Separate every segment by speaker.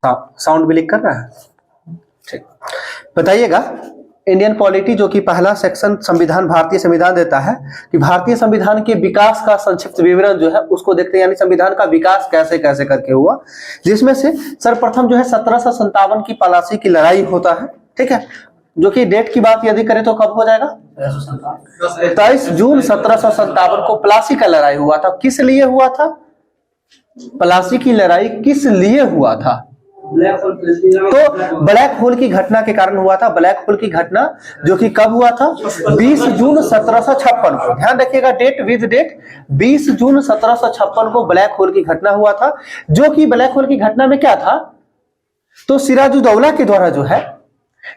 Speaker 1: Sound भी लिख कर रहा है, ठीक। बताइएगा, इंडियन पॉलिटी जो कि पहला सेक्शन संविधान, भारतीय संविधान देता है कि भारतीय संविधान के विकास का संक्षिप्त विवरण जो है उसको देखते हैं, यानी संविधान का विकास कैसे कैसे करके हुआ, जिसमें से सर्वप्रथम जो है 1757 की पलासी की लड़ाई होता है, ठीक है, जो कि डेट की बात यदि करें तो कब हो जाएगा, 23 जून 1757 को प्लासी का लड़ाई हुआ था। किस लिए हुआ था? प्लासी की लड़ाई किस लिए हुआ था? तो ब्लैक होल की घटना के कारण हुआ था। ब्लैक होल की घटना जो कि कब हुआ था? 20 जून 1756 को। ध्यान रखिएगा डेट विद डेट, 20 जून 1756 को ब्लैक होल की घटना हुआ था। जो कि ब्लैक होल की घटना में क्या था, तो सिराजुद्दौला के द्वारा जो है,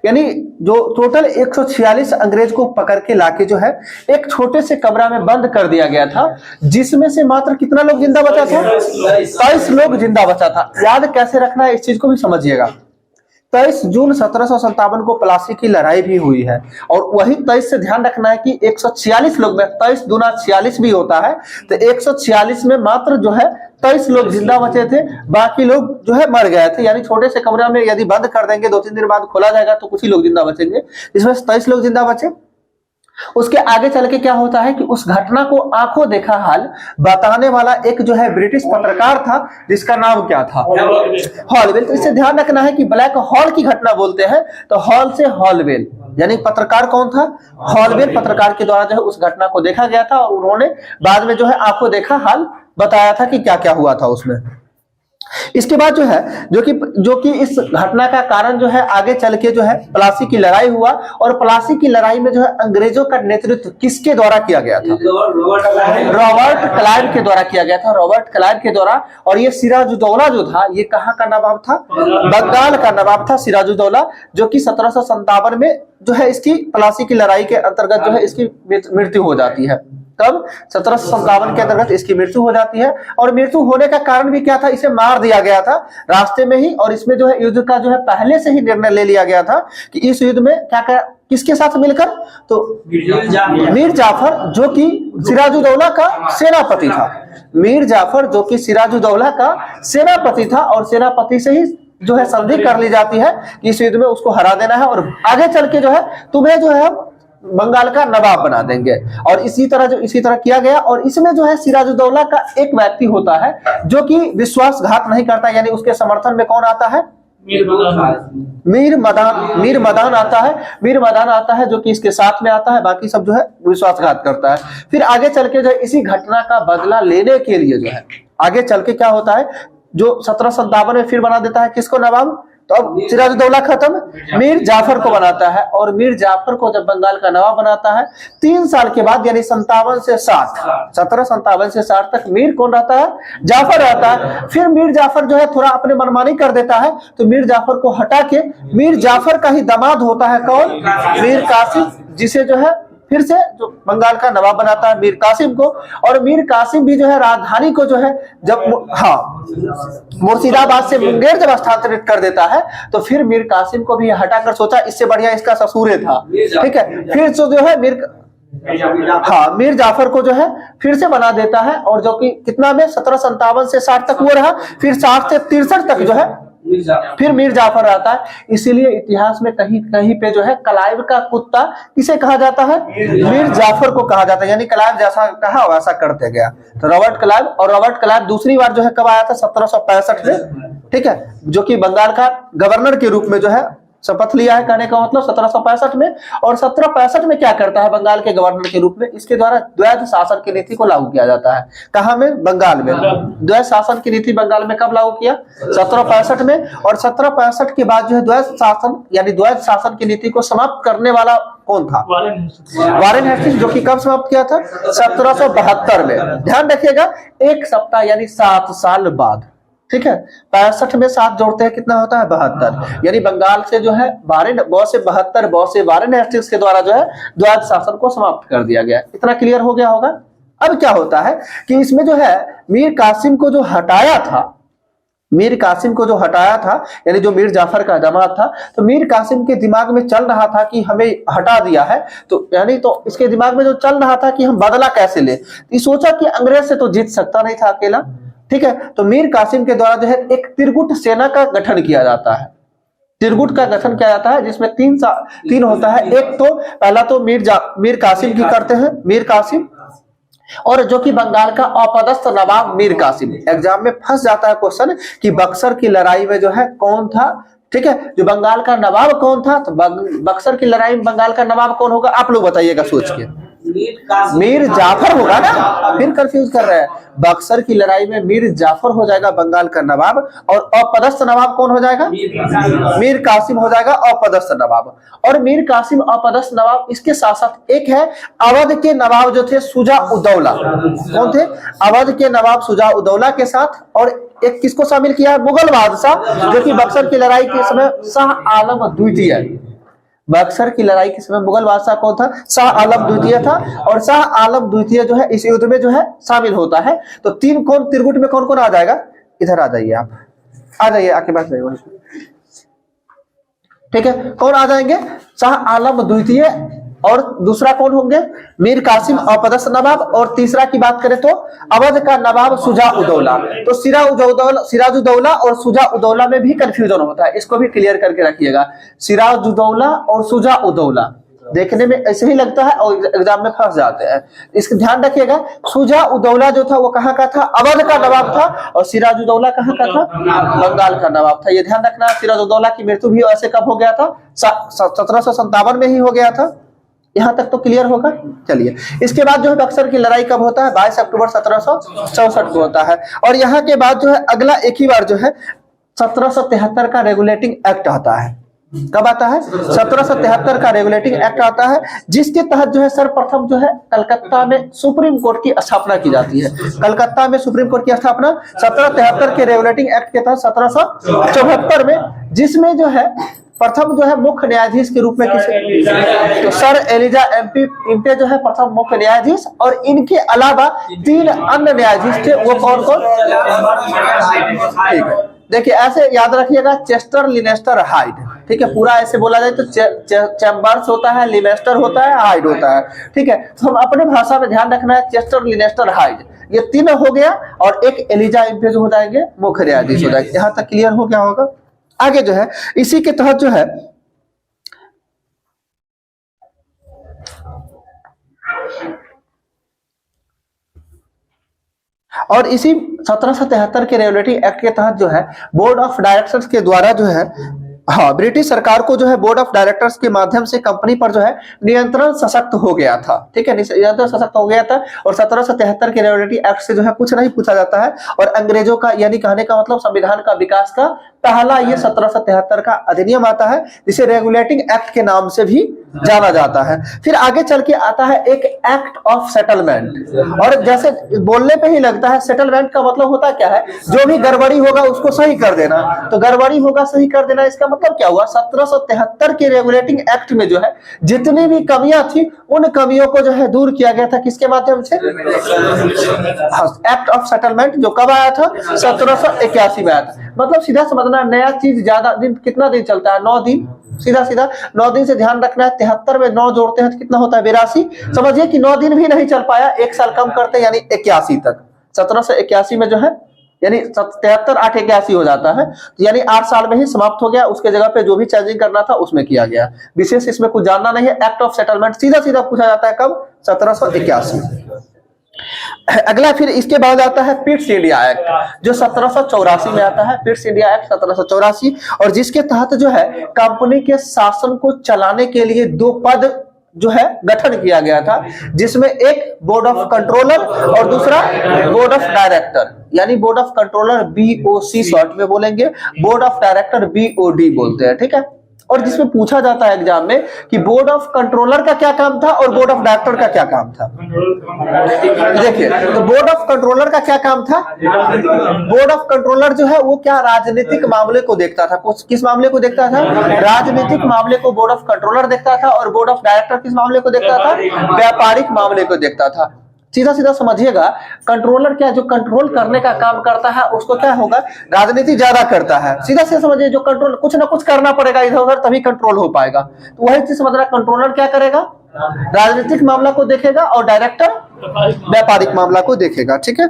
Speaker 1: यानी जो टोटल 146 अंग्रेज को पकड़ के लाके जो है एक छोटे से कमरा में बंद कर दिया गया था, जिसमें से मात्र कितना लोग जिंदा बचा था? 23 लोग जिंदा बचा था। याद कैसे रखना है इस चीज को भी समझिएगा। 23 जून 1757 को प्लासी की लड़ाई भी हुई है, और वही 23 से ध्यान रखना है कि 146 लोग में 23 दूना 46 भी होता है, तो 146 में मात्र जो है 23 लोग जिंदा बचे थे, बाकी लोग जो है मर गए थे। यानी छोटे से कमरे में यदि बंद कर देंगे, 2-3 दिन बाद खोला जाएगा तो कुछ ही लोग जिंदा बचेंगे, इसमें 23 लोग जिंदा बचे। उसके आगे चल के क्या होता है कि उस घटना को आंखों देखा हाल बताने वाला एक जो है ब्रिटिश पत्रकार था, जिसका नाम क्या था? हॉलवेल। तो इसे ध्यान रखना है कि ब्लैक हॉल की घटना बोलते हैं तो हॉल से हॉलवेल, यानी पत्रकार कौन था? हॉलवेल पत्रकार के द्वारा जो है उस घटना को देखा गया था, और उन्होंने बाद में जो है आंखों देखा हाल बताया था कि क्या क्या हुआ था उसमें। इसके बाद जो है जो कि इस घटना का कारण जो है आगे चल के जो है प्लासी की लड़ाई हुआ, और प्लासी की लड़ाई में जो है अंग्रेजों का नेतृत्व किसके द्वारा किया गया था? रॉबर्ट क्लाइव के द्वारा किया गया था, रॉबर्ट क्लाइव के द्वारा। और ये सिराजुद्दौला जो था, ये कहाँ का नवाब था? बंगाल का नवाब था सिराजुद्दौला, जो कि 1757 में जो है इसकी प्लासी की लड़ाई के अंतर्गत जो है इसकी मृत्यु हो जाती है। तब 1757 के अंतर्गत इसकी मृत्यु हो जाती है, और मृत्यु होने का कारण भी क्या था? इसे मार दिया गया था रास्ते में ही, और इसमें जो है युद्ध का जो है पहले से ही निर्णय ले लिया गया था कि इस युद्ध में क्या क्या किसके साथ मिलकर, तो मीर जाफर जो कि सिराजुद्दौला का सेनापति था, मीर जाफर जो कि सिराजुद्दौला का सेनापति था, और सेनापति से ही जो है संधि कर ली जाती है कि इस युद्ध में उसको हरा देना है, और आगे चल के जो है तुम्हें जो है बंगाल का नवाब बना देंगे। और इसी तरह किया गया। और इसमें जो है सिराजुद्दौला का एक व्यक्ति होता है जो कि विश्वासघात नहीं करता, यानी उसके समर्थन में कौन आता है? मीर मदान आता है। मीर मदान आता है जो कि इसके साथ में आता है, बाकी सब जो है विश्वासघात करता है। फिर आगे चल के जो है इसी घटना का बदला लेने के लिए जो है आगे चल के क्या होता है, जो 1757 में फिर बना देता है किसको नवाब? तो अब सिराजुद्दौला खत्म, मीर जाफर को बनाता है, और मीर जाफर को जब बंगाल का नवाब बनाता है 3 साल के बाद, यानी 57 से 60, 1757 से 60 तक मीर कौन रहता है? जाफर रहता है। फिर मीर जाफर जो है थोड़ा अपने मनमानी कर देता है, तो मीर जाफर को हटा के मीर जाफर का ही दामाद होता है कौन? मीर कासिम, जिसे जो है फिर से जो बंगाल का नवाब बनाता है मीर कासिम को। और मीर कासिम भी जो है राजधानी को जो है जब मुर्शिदाबाद से मुंगेर जब स्थानांतरित कर देता है, तो फिर मीर कासिम को भी हटाकर सोचा इससे बढ़िया इसका ससुरे था, ठीक है। फिर जो है मीर जाफर को जो है फिर से बना देता है, और जो कि कितना में 1757 से 60 तक वो रहा, फिर 60 से 63 तक जो है फिर मीर जाफर आता है। इसीलिए इतिहास में कहीं कहीं पे जो है क्लाइव का कुत्ता किसे कहा जाता है? मीर जाफर को कहा जाता है, यानी क्लाइव जैसा कहा वैसा करते गया। तो रॉबर्ट क्लाइव, और रॉबर्ट क्लाइव दूसरी बार जो है कब आया था? 1765 में, ठीक है, जो कि बंगाल का गवर्नर के रूप में जो है शपथ लिया है, कहने का मतलब 1765 में। और 1765 में क्या करता है बंगाल के गवर्नर के रूप में? इसके द्वारा द्वैध शासन की नीति को लागू किया जाता है। कहां में? बंगाल में। द्वैध शासन की नीति बंगाल में कब लागू किया? 1765 में। और 1765 के बाद जो है द्वैध शासन यानी द्वैध शासन की नीति को समाप्त करने वाला कौन था? वारेन हेस्टिंग्स, जो कि कब समाप्त किया था? 1772 में। ध्यान रखिएगा, एक सप्ताह यानी 7 साल बाद, ठीक है। 65 में 7 जोड़ते हैं कितना होता है? 72। यानी बंगाल से जो है वारेन हेस्टिंग्स के द्वारा जो है द्वैध शासन को समाप्त कर दिया गया। इतना क्लियर हो गया होगा। अब क्या होता है कि इसमें जो है मीर कासिम को जो हटाया था, यानी जो मीर जाफर का दामाद था, तो मीर कासिम के दिमाग में चल रहा था कि हमें हटा दिया है, तो यानी तो इसके दिमाग में जो चल रहा था कि हम बदला कैसे ले। ये सोचा कि अंग्रेज से तो जीत सकता नहीं था अकेला, ठीक है। तो मीर कासिम के द्वारा जो है एक त्रिगुट सेना का गठन किया जाता है, त्रिगुट का गठन किया जाता है, जिसमें तीन होता है। एक तो पहला तो मीर कासिम की करते हैं, मीर कासिम, और जो कि बंगाल का अपदस्थ नवाब मीर कासिम। एग्जाम में फंस जाता है क्वेश्चन कि बक्सर की लड़ाई में जो है कौन था, ठीक है, जो बंगाल का नवाब कौन था। तो बक्सर की लड़ाई में बंगाल का नवाब कौन होगा, आप लोग बताइएगा सोच के। मीर जाफर होगा ना, फिर कंफ्यूज कर रहे हैं। बक्सर की लड़ाई में मीर जाफर हो जाएगा बंगाल का नवाब, और अपदस्थ नवाब कौन हो जाएगा, मीर कासिम हो जाएगा अपदस्थ नवाब। और मीर कासिम अपदस्थ नवाब, इसके साथ साथ एक है अवध के नवाब जो थे शुजा उदौला। कौन थे, अवध के नवाब शुजा उदौला के साथ। और एक किसको शामिल किया, मुगल बादशाह, जो कि बक्सर की लड़ाई के समय शाह आलम द्वितीय, बक्सर की लड़ाई के समय मुगल बादशाह कौन था, शाह आलम द्वितीय था। और शाह आलम द्वितीय जो है इस युद्ध में जो है शामिल होता है। तो तीन कौन, त्रिगुट में कौन कौन आ जाएगा, इधर आ जाइए, आप आ जाइए, आके बैठ जाइए, ठीक है। कौन आ जाएंगे, शाह आलम द्वितीय, और दूसरा कौन होंगे, मीर कासिम अपदस्थ नवाब, और तीसरा की बात करें तो अवध का नवाब शुजा उदौला। तो सिराजुद्दौला और शुजा उदौला में भी कंफ्यूजन होता है, इसको भी क्लियर करके रखिएगा। सिराजुद्दौला और शुजा उदौला देखने में ऐसे ही लगता है और एग्जाम में फंस जाते हैं, इसका ध्यान रखिएगा। शुजा उदौला जो था वो कहाँ का था, अवध का नवाब था, और सिराजुद्दौला कहाँ का था, बंगाल का नवाब था। ये ध्यान रखना। सिराजुद्दौला की मृत्यु भी ऐसे कब हो गया था, 1757 में ही हो गया था। यहां तक तो क्लियर होगा। चलिए, इसके बाद जो है बक्सर की लड़ाई कब होता है, 22 अक्टूबर 1764 को होता है। और यहाँ के बाद जो है अगला एक ही बार जो है 1773 का रेगुलेटिंग एक्ट आता है। कब आता है, 1773 का रेगुलेटिंग एक्ट आता है, जिसके तहत जो है सर्वप्रथम जो है कलकत्ता में सुप्रीम कोर्ट की स्थापना की जाती है। कलकत्ता में सुप्रीम कोर्ट की स्थापना 1773 के रेगुलेटिंग एक्ट के तहत 1774 में, जिसमें जो है प्रथम जो है मुख्य न्यायाधीश के रूप में किसे, तो सर एलिजा इम्पे जो है प्रथम मुख्य न्यायाधीश, और इनके अलावा 3 अन्य न्यायाधीश थे। वो कौन कौन, ठीक है, देखिए ऐसे याद रखिएगा, चेस्टर, लिनेस्टर, हाइड, ठीक है। पूरा ऐसे बोला जाए तो चैम्बर्स होता है, लिनेस्टर होता है, हाइड होता है, ठीक है। तो हम अपने भाषा में ध्यान रखना है, चेस्टर, लिनेस्टर, हाइड, ये 3 हो गया, और एक एलिजा इम्पे जो हो जाएंगे मुख्य न्यायाधीश हो जाएंगे। यहाँ तक क्लियर हो गया होगा। आगे जो है इसी के तहत जो है और इसी 1773 के रेगुलेटिंग एक्ट के तहत जो है बोर्ड ऑफ डायरेक्टर्स के द्वारा जो है, हाँ, ब्रिटिश सरकार को जो है बोर्ड ऑफ डायरेक्टर्स के माध्यम से कंपनी पर जो है नियंत्रण सशक्त हो गया था, ठीक है, नियंत्रण सशक्त हो गया था। और 1773 के रेगुलेटिंग एक्ट से जो है कुछ नहीं पूछा जाता है, और अंग्रेजों का, यानी कहने का मतलब संविधान का विकास का पहला ये 1773 का अधिनियम आता है, जिसे रेगुलेटिंग एक्ट के नाम से भी जाना जाता है। फिर आगे चल के आता है एक एक्ट ऑफ सेटलमेंट, और जैसे बोलने पे ही लगता है, सेटलमेंट का मतलब होता क्या है, जो भी गड़बड़ी होगा उसको सही कर देना। तो गड़बड़ी होगा सही कर देना, इसका मतलब क्या हुआ, 1773 के रेगुलेटिंग एक्ट में जो है जितनी भी कमियां थी उन कमियों को जो है दूर किया गया था, किसके माध्यम से, एक्ट ऑफ सेटलमेंट, जो कब आया था, 1781 में आया था। मतलब सीधा समझना, नया चीज ज्यादा दिन, कितना दिन चलता है, 9 दिन, सीधा सीधा 9 दिन से ध्यान रखना है। 73 में 9 जोड़ते हैं तो कितना होता है, 82। समझिए कि 9 दिन भी नहीं चल पाया, 1 साल कम करते हैं, यानी 81 तक, 1781 में जो है, यानी 73 8 81 हो जाता है, तो यानी 8 साल में ही समाप्त हो गया। उसके जगह पे जो भी चेंजिंग करना था उसमें किया गया, विशेष इसमें कुछ जानना नहीं है। एक्ट ऑफ सेटलमेंट सीधा सीधा पूछा जाता है, कब, 1781। अगला फिर इसके बाद आता है पिट्स इंडिया एक्ट, जो 1784 में आता है, पिट्स इंडिया एक्ट 1784, और जिसके तहत जो है कंपनी के शासन को चलाने के लिए 2 पद जो है गठन किया गया था, जिसमें एक बोर्ड ऑफ कंट्रोलर और दूसरा बोर्ड ऑफ डायरेक्टर, यानी board of controller BOC short में बोलेंगे, बोर्ड ऑफ डायरेक्टर BOD बोलते हैं, ठीक है। और जिसमें पूछा जाता है एग्जाम में कि बोर्ड ऑफ कंट्रोलर का क्या काम था और बोर्ड ऑफ डायरेक्टर का क्या काम था। देखिए, तो बोर्ड ऑफ कंट्रोलर का क्या काम था, बोर्ड ऑफ कंट्रोलर जो है वो क्या, राजनीतिक मामले को देखता था। किस मामले को देखता था, राजनीतिक मामले को बोर्ड ऑफ कंट्रोलर देखता था, और बोर्ड ऑफ डायरेक्टर किस मामले को देखता था, व्यापारिक मामले को देखता था। सीधा सीधा समझिएगा, कंट्रोलर क्या, जो कंट्रोल करने का काम करता है उसको क्या होगा, राजनीति ज्यादा करता है। सीधा सीधा समझिए, जो कंट्रोल, कुछ ना कुछ करना पड़ेगा इधर उधर तभी कंट्रोल हो पाएगा। तो वही चीज समझना, कंट्रोलर क्या करेगा, राजनीतिक मामला को देखेगा, और डायरेक्टर व्यापारिक मामला को देखेगा, ठीक है।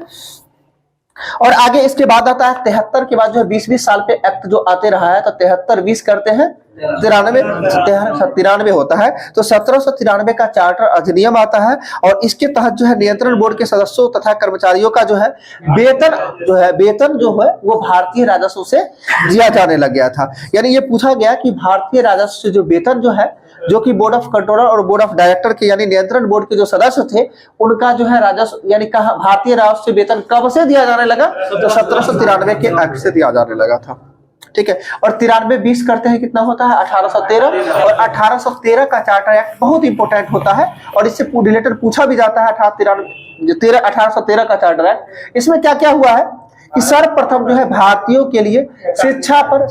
Speaker 1: और आगे इसके बाद आता है 73 के बाद जो है 20-20 साल पे एक्ट जो आते रहा है, तो 73-20 करते हैं 93 होता है। तो 1793 का चार्टर अधिनियम आता है और इसके तहत जो है नियंत्रण बोर्ड के सदस्यों तथा कर्मचारियों का जो है वेतन जो है वो भारतीय राजस्व से दिया जाने लग गया था। यानी ये पूछा गया कि भारतीय राजस्व से जो वेतन जो है, जो कि बोर्ड ऑफ कंट्रोलर और बोर्ड ऑफ डायरेक्टर के यानी नियंत्रण बोर्ड के जो सदस्य थे, उनका जो है राजस्व यानी कहा भारतीय राजस्व से वेतन कब से दिया जाने लगा, तो 1793 के एक्ट से दिया जाने लगा था। ठीक है, और 93-20 करते हैं कितना होता है 1813, और 1813 का चार्टर एक्ट बहुत इंपॉर्टेंट होता है और इससे रिलेटेड पूछा भी जाता है। 1813 का चार्टर एक्ट, इसमें क्या क्या हुआ है कि सर्वप्रथम जो है भारतीयों के लिए शिक्षा पर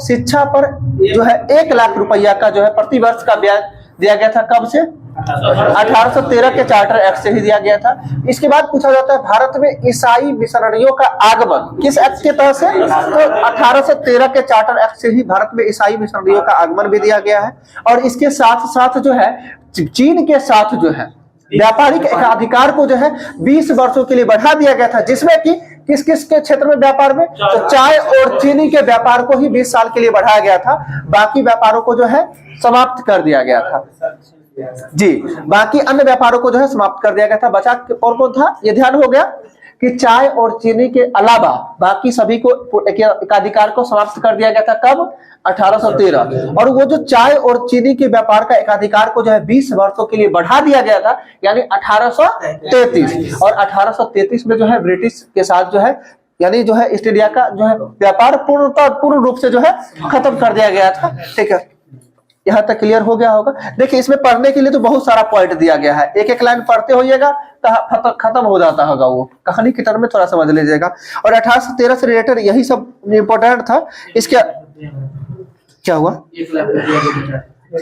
Speaker 1: जो है 1 लाख रुपया का जो है प्रति वर्ष का ब्याज दिया गया था। कब से? 1813 के चार्टर एक्ट से ही दिया गया था। इसके बाद पूछा जाता है भारत में ईसाई मिशनरियों का आगमन किस एक्ट के तहत से, तो 1813 के चार्टर एक्ट से ही भारत में ईसाई मिशनरियों का आगमन भी दिया गया है। और इसके साथ साथ जो है चीन के साथ जो है व्यापारिक अधिकार को जो है 20 वर्षों के लिए बढ़ा दिया गया था, जिसमें कि किस किस के क्षेत्र में व्यापार में, तो चाय और चीनी के व्यापार को ही 20 साल के लिए बढ़ाया गया था, बाकी व्यापारों को जो है समाप्त कर दिया गया था। जी, बाकी अन्य व्यापारों को जो है समाप्त कर दिया गया था। बचा कौन कौन था, ये ध्यान हो गया कि चाय और चीनी के अलावा बाकी सभी को एकाधिकार को समाप्त कर दिया गया था। कब? 1813। और वो जो चाय और चीनी के व्यापार का एकाधिकार को जो है 20 वर्षों के लिए बढ़ा दिया गया था, यानी 1833। और 1833 में जो है ब्रिटिश के साथ जो है यानी जो है ईस्ट इंडिया का जो है व्यापार पूर्ण रूप से जो है खत्म कर दिया गया था। ठीक है, यहाँ तक क्लियर हो गया होगा। देखिए, इसमें पढ़ने के लिए तो बहुत सारा पॉइंट दिया गया है, एक एक लाइन पढ़ते होइएगा तो खत्म हो जाता होगा, वो कहानी की टर्म में थोड़ा समझ लीजिएगा। और 1813 से रिलेटेड यही सब इम्पोर्टेंट था। इसके क्या हुआ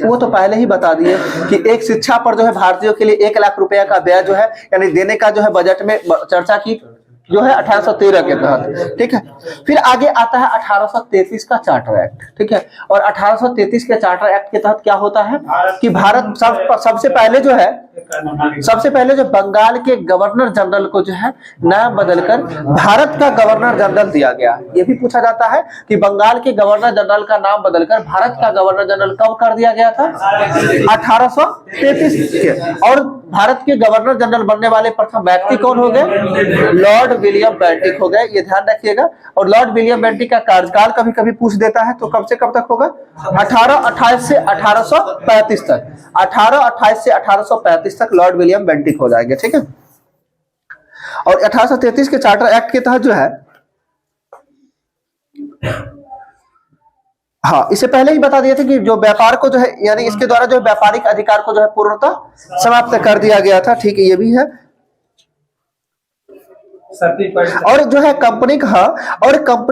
Speaker 1: वो तो पहले ही बता दिए कि एक शिक्षा पर जो है भारतीयों के लिए 1 लाख रुपया का ब्याज जो है यानी देने का जो है बजट में चर्चा की जो है 1813 के तहत। ठीक है, फिर आगे आता है 1833 का चार्टर एक्ट। ठीक है, और 1833 के चार्टर एक्ट के तहत क्या होता है कि भारत सबसे पहले जो बंगाल के गवर्नर जनरल को जो है नाम बदलकर भारत का गवर्नर जनरल दिया गया। ये भी पूछा जाता है कि बंगाल के गवर्नर जनरल का नाम बदलकर भारत का गवर्नर जनरल कब कर दिया गया था? 1833 के। और भारत के गवर्नर जनरल बनने वाले प्रथम व्यक्ति कौन हो गए? लॉर्ड विलियम बेंटिक हो गए, ये ध्यान रखिएगा। और लॉर्ड विलियम बेंटिक का कार्यकाल कभी कभी पूछ देता है, तो कब से कब तक होगा? 1828 से 1835 तक। 1828 से 1835 तक लॉर्ड विलियम बेंटिक हो जाएंगे। ठीक है, और 1833 के चार्टर एक्ट के तहत जो है, हाँ, इससे पहले ही बता दिए थे कि जो व्यापार को जो है यानी इसके द्वारा जो व्यापारिक अधिकार को जो है पूर्णतः समाप्त कर दिया गया था। ठीक है, ये भी है। और जो है कंपनी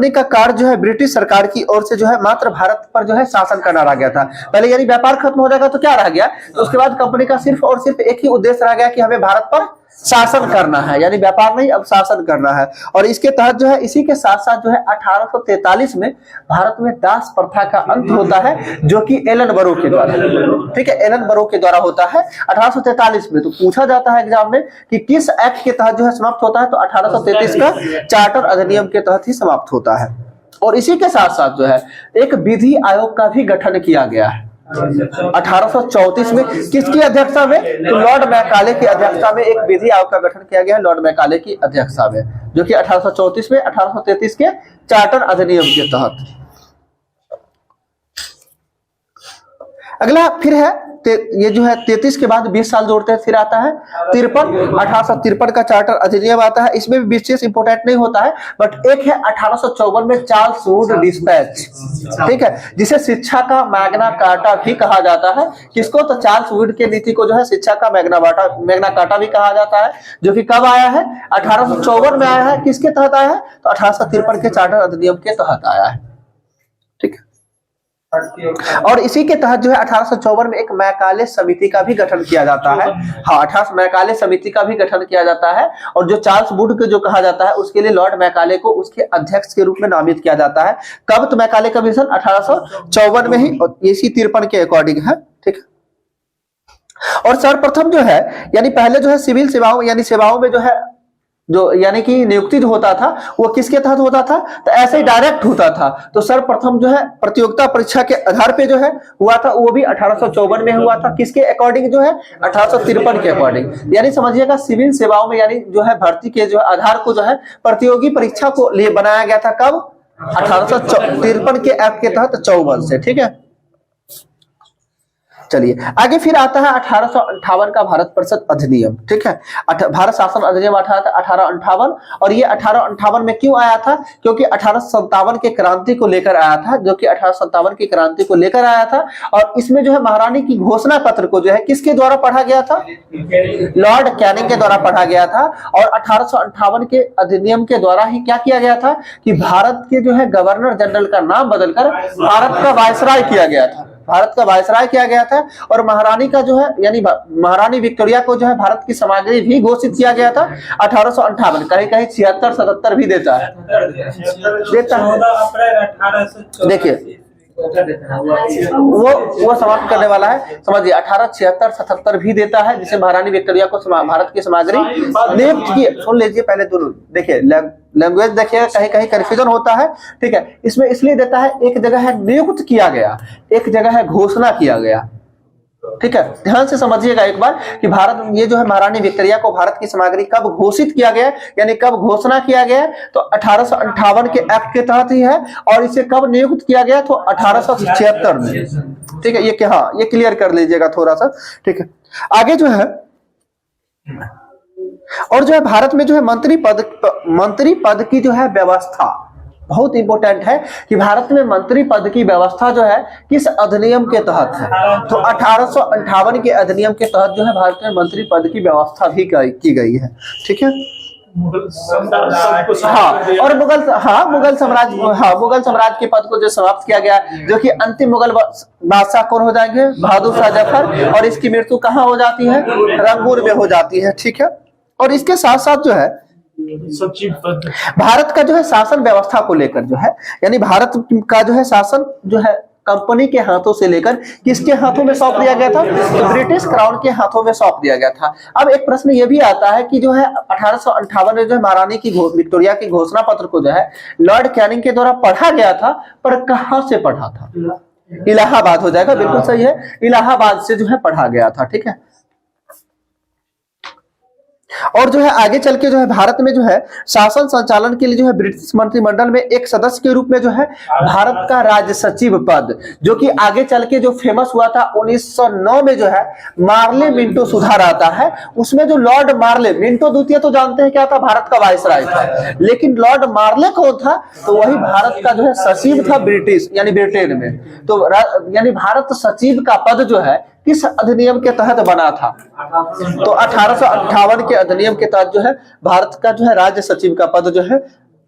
Speaker 1: का कार्य जो है ब्रिटिश सरकार की ओर से जो है मात्र भारत पर जो है शासन करना रह गया था। पहले यानी व्यापार खत्म हो जाएगा तो क्या रह गया, तो उसके बाद कंपनी का सिर्फ और सिर्फ एक ही उद्देश्य रह गया कि हमें भारत पर शासन करना है, यानी व्यापार नहीं अब शासन करना है। और इसके तहत जो है इसी के साथ साथ जो है 1843 में भारत में दास प्रथा का अंत होता है, जो कि एलन बरो के द्वारा, ठीक है, एलन बरो के द्वारा होता है 1843 में। तो पूछा जाता है एग्जाम में कि किस एक्ट के तहत जो है समाप्त होता है, तो 1833 का चार्टर अधिनियम के तहत ही समाप्त होता है। और इसी के साथ साथ जो है एक विधि आयोग का भी गठन किया गया है 1834 में। किसकी अध्यक्षता में? तो लॉर्ड मैकाले की अध्यक्षता में एक विधि आयोग का गठन किया गया है, लॉर्ड मैकाले की अध्यक्षता में, जो कि 1834 में 1833 के चार्टर अधिनियम के तहत। अगला फिर है ये जो है 33 के बाद 20 साल जोड़ते हैं, फिर आता है 1853 का चार्टर अधिनियम आता है। इसमें भी विशेष इंपोर्टेंट नहीं होता है, बट एक है 1854 में चार्ल्स वुड डिस्पैच, ठीक है, जिसे शिक्षा का मैग्ना कार्टा भी कहा जाता है। किसको? तो चार्ल्स वुड के नीति को जो है शिक्षा का मैग्ना कार्टा भी कहा जाता है, जो कि कब आया है? 1854 में आया है। किसके तहत आया है? तो 1853 के चार्टर अधिनियम के तहत आया है। ठीक है, और इसी के तहत जो है 1854 में एक मैकाले समिति का भी गठन किया जाता है। हाँ, 18 मैकाले समिति का भी गठन किया जाता है, और जो चार्ल्स वुड के जो कहा जाता है उसके लिए लॉर्ड मैकाले को उसके अध्यक्ष के रूप में नामित किया जाता है। कब? तो मैकाले कमीशन 1854 में ही, और इसी 53 के अकॉर्डिंग है। ठीक है, और सर्वप्रथम जो है यानी पहले जो है सिविल सेवाओं यानी सेवाओं में जो है जो यानी कि नियुक्ति जो होता था वो किसके तहत होता था, तो ऐसे ही डायरेक्ट होता था। तो सर्वप्रथम जो है प्रतियोगिता परीक्षा के आधार पे जो है हुआ था, वो भी 1854 में हुआ था। किसके अकॉर्डिंग जो है, 1853 के अकॉर्डिंग। यानी समझिएगा सिविल सेवाओं में यानी जो है भर्ती के जो आधार को जो है प्रतियोगी परीक्षा को लिए बनाया गया था। कब, 1853 के एक्ट के तहत 54 से। ठीक है, चलिए आगे फिर आता है 1858 का भारत परिषद अधिनियम। ठीक है, भारत शासन अधिनियम 1858। और ये 1858 में क्यों आया था, क्योंकि 1857 के क्रांति को लेकर आया था, जो कि 1857 की क्रांति को लेकर आया था। और इसमें जो है महारानी की घोषणा पत्र को जो है किसके द्वारा पढ़ा गया था, लॉर्ड कैनिंग के द्वारा पढ़ा गया था। और 1858 के अधिनियम के द्वारा ही क्या किया गया था कि भारत के जो है गवर्नर जनरल का नाम बदलकर भारत का वायसराय किया गया था, भारत का वायसराय किया गया था। और महारानी का जो है यानी महारानी विक्टोरिया को जो है भारत की सामग्री भी घोषित किया गया था 1858। कहीं कहीं 76, 77 भी देता है। देखिए वो समाप्त करने वाला है, समझिए 1876, 77 भी देता है, जिसे महारानी विक्टोरिया को भारत की सामग्री नियुक्त की। सुन लीजिए पहले दोनों, देखिए लैंग्वेज देखिए कहीं कहीं कंफ्यूजन होता है। ठीक है, इसमें इसलिए देता है, एक जगह है नियुक्त किया गया, एक जगह है घोषणा किया गया। ठीक है, ध्यान से समझिएगा एक बार कि भारत ये जो है महारानी विक्टोरिया को भारत की सामग्री कब घोषित किया गया, यानी कब घोषणा किया गया, तो 1858 के एक्ट के तहत ही है। और इसे कब नियुक्त किया गया, तो 1876 में। ठीक है, ये क्या, हाँ ये क्लियर कर लीजिएगा थोड़ा सा। ठीक है, आगे जो है और जो है भारत में जो है मंत्री पद की जो है व्यवस्था बहुत इंपॉर्टेंट है कि भारत में मंत्री पद की व्यवस्था जो है किस अधिनियम के तहत है, तो 1858 के अधिनियम के तहत जो है भारत में मंत्री पद की व्यवस्था भी की गई है। ठीक है, हाँ, और मुगल साम्राज्य के पद को जो समाप्त किया गया, जो कि अंतिम मुगल बादशाह कौन हो जाएंगे, बहादुर शाह जफर। और इसकी मृत्यु कहाँ हो जाती है, रंगून में हो जाती है। ठीक है, और इसके साथ साथ जो है भारत का जो है शासन व्यवस्था को लेकर जो है, यानी भारत का जो है शासन जो है कंपनी के हाथों से लेकर किसके हाथों में सौंप दिया गया था, तो ब्रिटिश क्राउन के हाथों में सौंप दिया गया था। अब एक प्रश्न ये भी आता है कि जो है 1858 में जो है महारानी की विक्टोरिया की घोषणा पत्र को जो है लॉर्ड कैनिंग के द्वारा पढ़ा गया था, पर कहां से पढ़ा था, इलाहाबाद हो जाएगा, बिल्कुल सही है, इलाहाबाद से जो है पढ़ा गया था। ठीक है, और जो है आगे चल के जो है भारत में जो है शासन संचालन के लिए जो है ब्रिटिश मंत्रिमंडल में एक सदस्य के रूप में जो है भारत का राज्य सचिव पद, जो कि आगे चल के जो फेमस हुआ था 1909 में जो है मार्ले मिंटो सुधार आता है। उसमें जो लॉर्ड मार्ले, मिंटो द्वितीय तो जानते हैं क्या था, भारत का वायसराय था, लेकिन लॉर्ड मार्ले कौन था, तो वही भारत का जो है सचिव था ब्रिटिश यानी ब्रिटेन में। तो यानी भारत सचिव का पद जो है किस अधिनियम के तहत बना था, तो 1858 के अधिनियम के तहत जो है भारत का जो है राज्य सचिव का पद जो है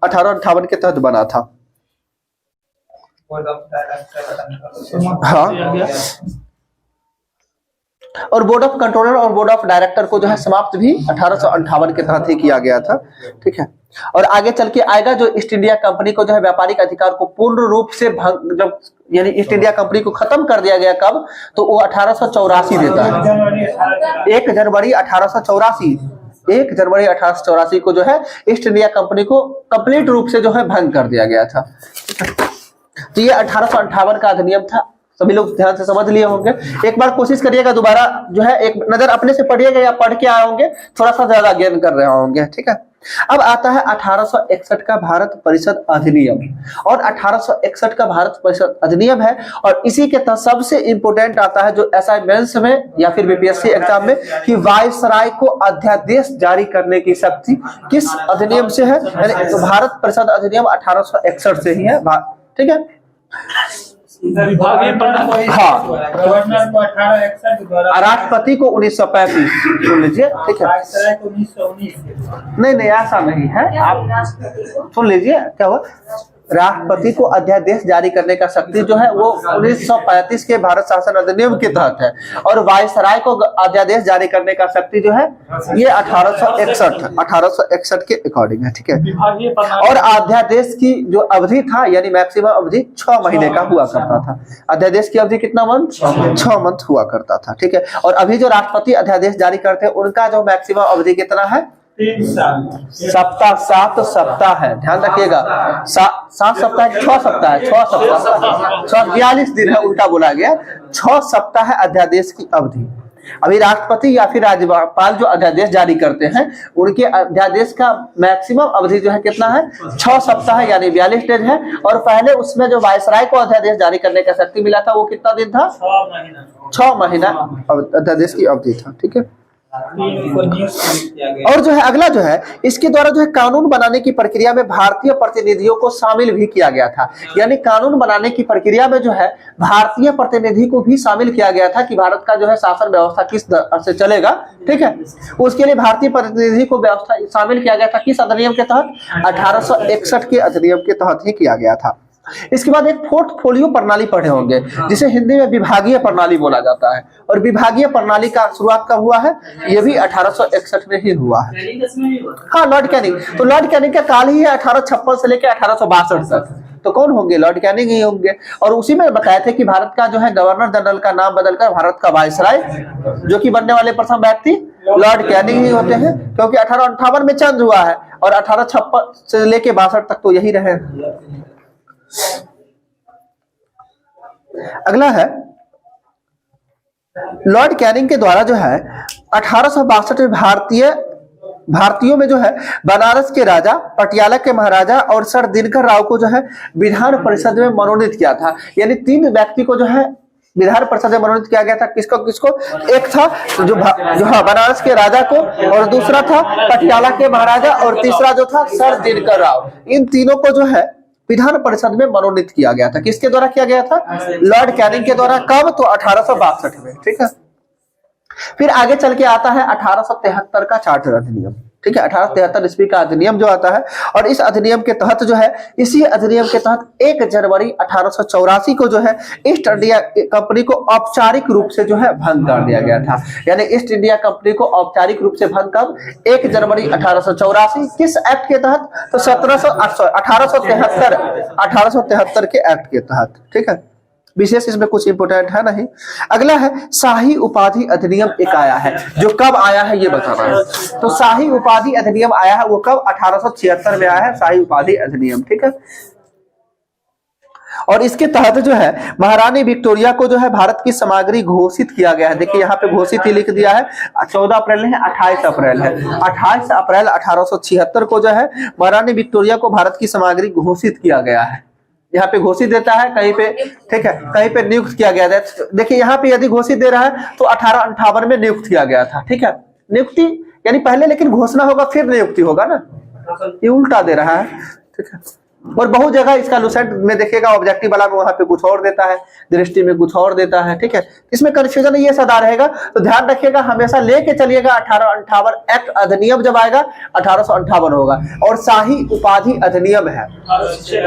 Speaker 1: 1858 के तहत बना था। हाँ, और बोर्ड ऑफ कंट्रोलर और बोर्ड ऑफ डायरेक्टर को जो है समाप्त भी 1858 के तहत ही किया गया था। ठीक है, और आगे चल के आएगा जो ईस्ट इंडिया कंपनी को जो है व्यापारिक अधिकार को पूर्ण रूप से जब यानी ईस्ट इंडिया कंपनी को खत्म कर दिया गया कब, तो वो 1884 देता है, 1 जनवरी 1884 को जो है ईस्ट इंडिया कंपनी को कंप्लीट रूप से जो है भंग कर दिया गया था। तो ये 1858 का अधिनियम था, सभी लोग ध्यान से समझ लिए होंगे। एक बार कोशिश करिएगा दोबारा जो है एक नजर अपने से पढ़िएगा या पढ़ के आए होंगे, थोड़ा सा ज्यादा ज्ञान कर रहे होंगे। ठीक है, अब आता है 1861 का भारत परिषद अधिनियम, और 1861 का भारत परिषद अधिनियम है, और इसी के तहत सबसे इंपोर्टेंट आता है जो एसआई मेंस में या फिर बीपीएससी एग्जाम में, कि वायसराय को अध्यादेश जारी करने की शक्ति किस अधिनियम से है, यानी तो भारत परिषद अधिनियम 1861 से ही है। ठीक है, हाँ, राष्ट्रपति को 1935 सुन लीजिए। ठीक है, नहीं ऐसा नहीं है, आप सुन लीजिए क्या हुआ, राष्ट्रपति को अध्यादेश जारी करने का शक्ति जो है वो 1935 के भारत शासन अधिनियम के तहत है, और वायसराय को अध्यादेश जारी करने का शक्ति जो है ये 1861 के अकॉर्डिंग है। ठीक है, और अध्यादेश की जो अवधि था यानी मैक्सिमम अवधि 6 महीने का हुआ करता था। अध्यादेश की अवधि कितना मंथ, 6 मंथ हुआ करता था। ठीक है, और अभी जो राष्ट्रपति अध्यादेश जारी करते हैं उनका जो मैक्सिमम अवधि कितना है,
Speaker 2: 3 साल
Speaker 1: सप्ताह 7 सप्ताह है, ध्यान रखिएगा। 7 सप्ताह 6 सप्ताह है, 6 सप्ताह 42 दिन है, उल्टा बोला गया। 6 सप्ताह है अध्यादेश की अवधि। अभी राष्ट्रपति या फिर राज्यपाल जो अध्यादेश जारी करते हैं, उनके अध्यादेश का मैक्सिमम अवधि जो है कितना है, 6 सप्ताह है, यानी 42 डेज है। और पहले उसमें जो वायसराय को अध्यादेश जारी करने का शक्ति मिला था वो कितना दिन था, 6 महीना अध्यादेश की अवधि था। ठीक है। और जो है अगला जो है, इसके द्वारा जो है कानून बनाने की प्रक्रिया में भारतीय प्रतिनिधियों को शामिल भी किया गया था। यानी कानून बनाने की प्रक्रिया में जो है भारतीय प्रतिनिधि को भी शामिल किया गया था कि भारत का जो है शासन व्यवस्था किस तरह से चलेगा। ठीक है। उसके लिए भारतीय प्रतिनिधि को व्यवस्था शामिल किया गया था किस अधिनियम के तहत, 1861 के अधिनियम के तहत ही किया गया था। इसके बाद एक पोर्टफोलियो प्रणाली पढ़े होंगे, जिसे हिंदी में विभागीय प्रणाली बोला जाता है। और विभागीय प्रणाली का शुरुआत कब हुआ है, ये भी 1861 में ही हुआ है। हाँ, लॉर्ड कैनिंग। तो लॉर्ड कैनिंग का काल ही है 1856 से लेकर 1862 तक। तो कौन होंगे, लॉर्ड कैनिंग ही होंगे। और उसी में बताए थे कि भारत का जो है गवर्नर जनरल का नाम बदलकर भारत का वायसराय जो कि बनने वाले प्रथम व्यक्ति लॉर्ड कैनिंग ही होते हैं, क्योंकि 1858 में चेंज हुआ है और 1856 से लेकर 62 तक तो यही रहे। अगला है, लॉर्ड कैनिंग के द्वारा जो है 1862 में भारतीयों में जो है बनारस के राजा, पटियाला के महाराजा और सर दिनकर राव को जो है विधान परिषद में मनोनीत किया था। यानी 3 व्यक्ति को जो है विधान परिषद में मनोनीत किया गया था। किसको किसको, एक था जो बनारस के राजा को, और दूसरा था पटियाला के महाराजा, और तीसरा जो था सर दिनकर राव। इन तीनों को जो है विधान परिषद में मनोनीत किया गया था। किसके द्वारा किया गया था, लॉर्ड कैनिंग के द्वारा। कब, तो 1862 में। ठीक है। फिर आगे चल के आता है 1873 का चार्टर अधिनियम। ठीक है, 1873 ईस्वी का अधिनियम जो आता है, और इस अधिनियम के तहत जो है, इसी अधिनियम के तहत 1 जनवरी 1884 को जो है ईस्ट इंडिया कंपनी को औपचारिक रूप से जो है भंग कर दिया गया था। यानी ईस्ट इंडिया कंपनी को औपचारिक रूप से भंग कब, 1 जनवरी 1884। किस एक्ट के तहत, तो 1873 के एक्ट के तहत। ठीक है, विशेष इसमें कुछ इंपोर्टेंट है नहीं। अगला है शाही उपाधि अधिनियम एक आया है, जो कब आया है ये बताना है। तो शाही उपाधि अधिनियम आया है, वो कब, 1876 में आया है शाही उपाधि अधिनियम। ठीक है। और इसके तहत जो है महारानी विक्टोरिया को जो है भारत की सामग्री घोषित किया गया है। देखिए यहाँ पे घोषित ही लिख दिया है, 14 अप्रैल नहीं, 28 अप्रैल है। 28 अप्रैल 1876 को जो है महारानी विक्टोरिया को भारत की सामग्री घोषित किया गया है। यहाँ पे घोषित देता है, कहीं पे, ठीक है, कहीं पे नियुक्त किया गया है। देखिए यहाँ पे यदि घोषित दे रहा है तो 1858 में नियुक्त किया गया था। ठीक है, नियुक्ति यानी पहले लेकिन घोषणा होगा फिर नियुक्ति होगा ना, ये उल्टा दे रहा है। ठीक है। और बहुत जगह इसका लुसेंट में देखिएगा, ऑब्जेक्टिव वाला में वहां पे कुछ और देता है, दृष्टि में कुछ और देता है। ठीक है, इसमें कंफ्यूजन ये सदा रहेगा, तो ध्यान रखिएगा, हमेशा लेके चलिएगा। 1858 एक्ट अधिनियम जब आएगा 1858 होगा, और शाही उपाधि अधिनियम है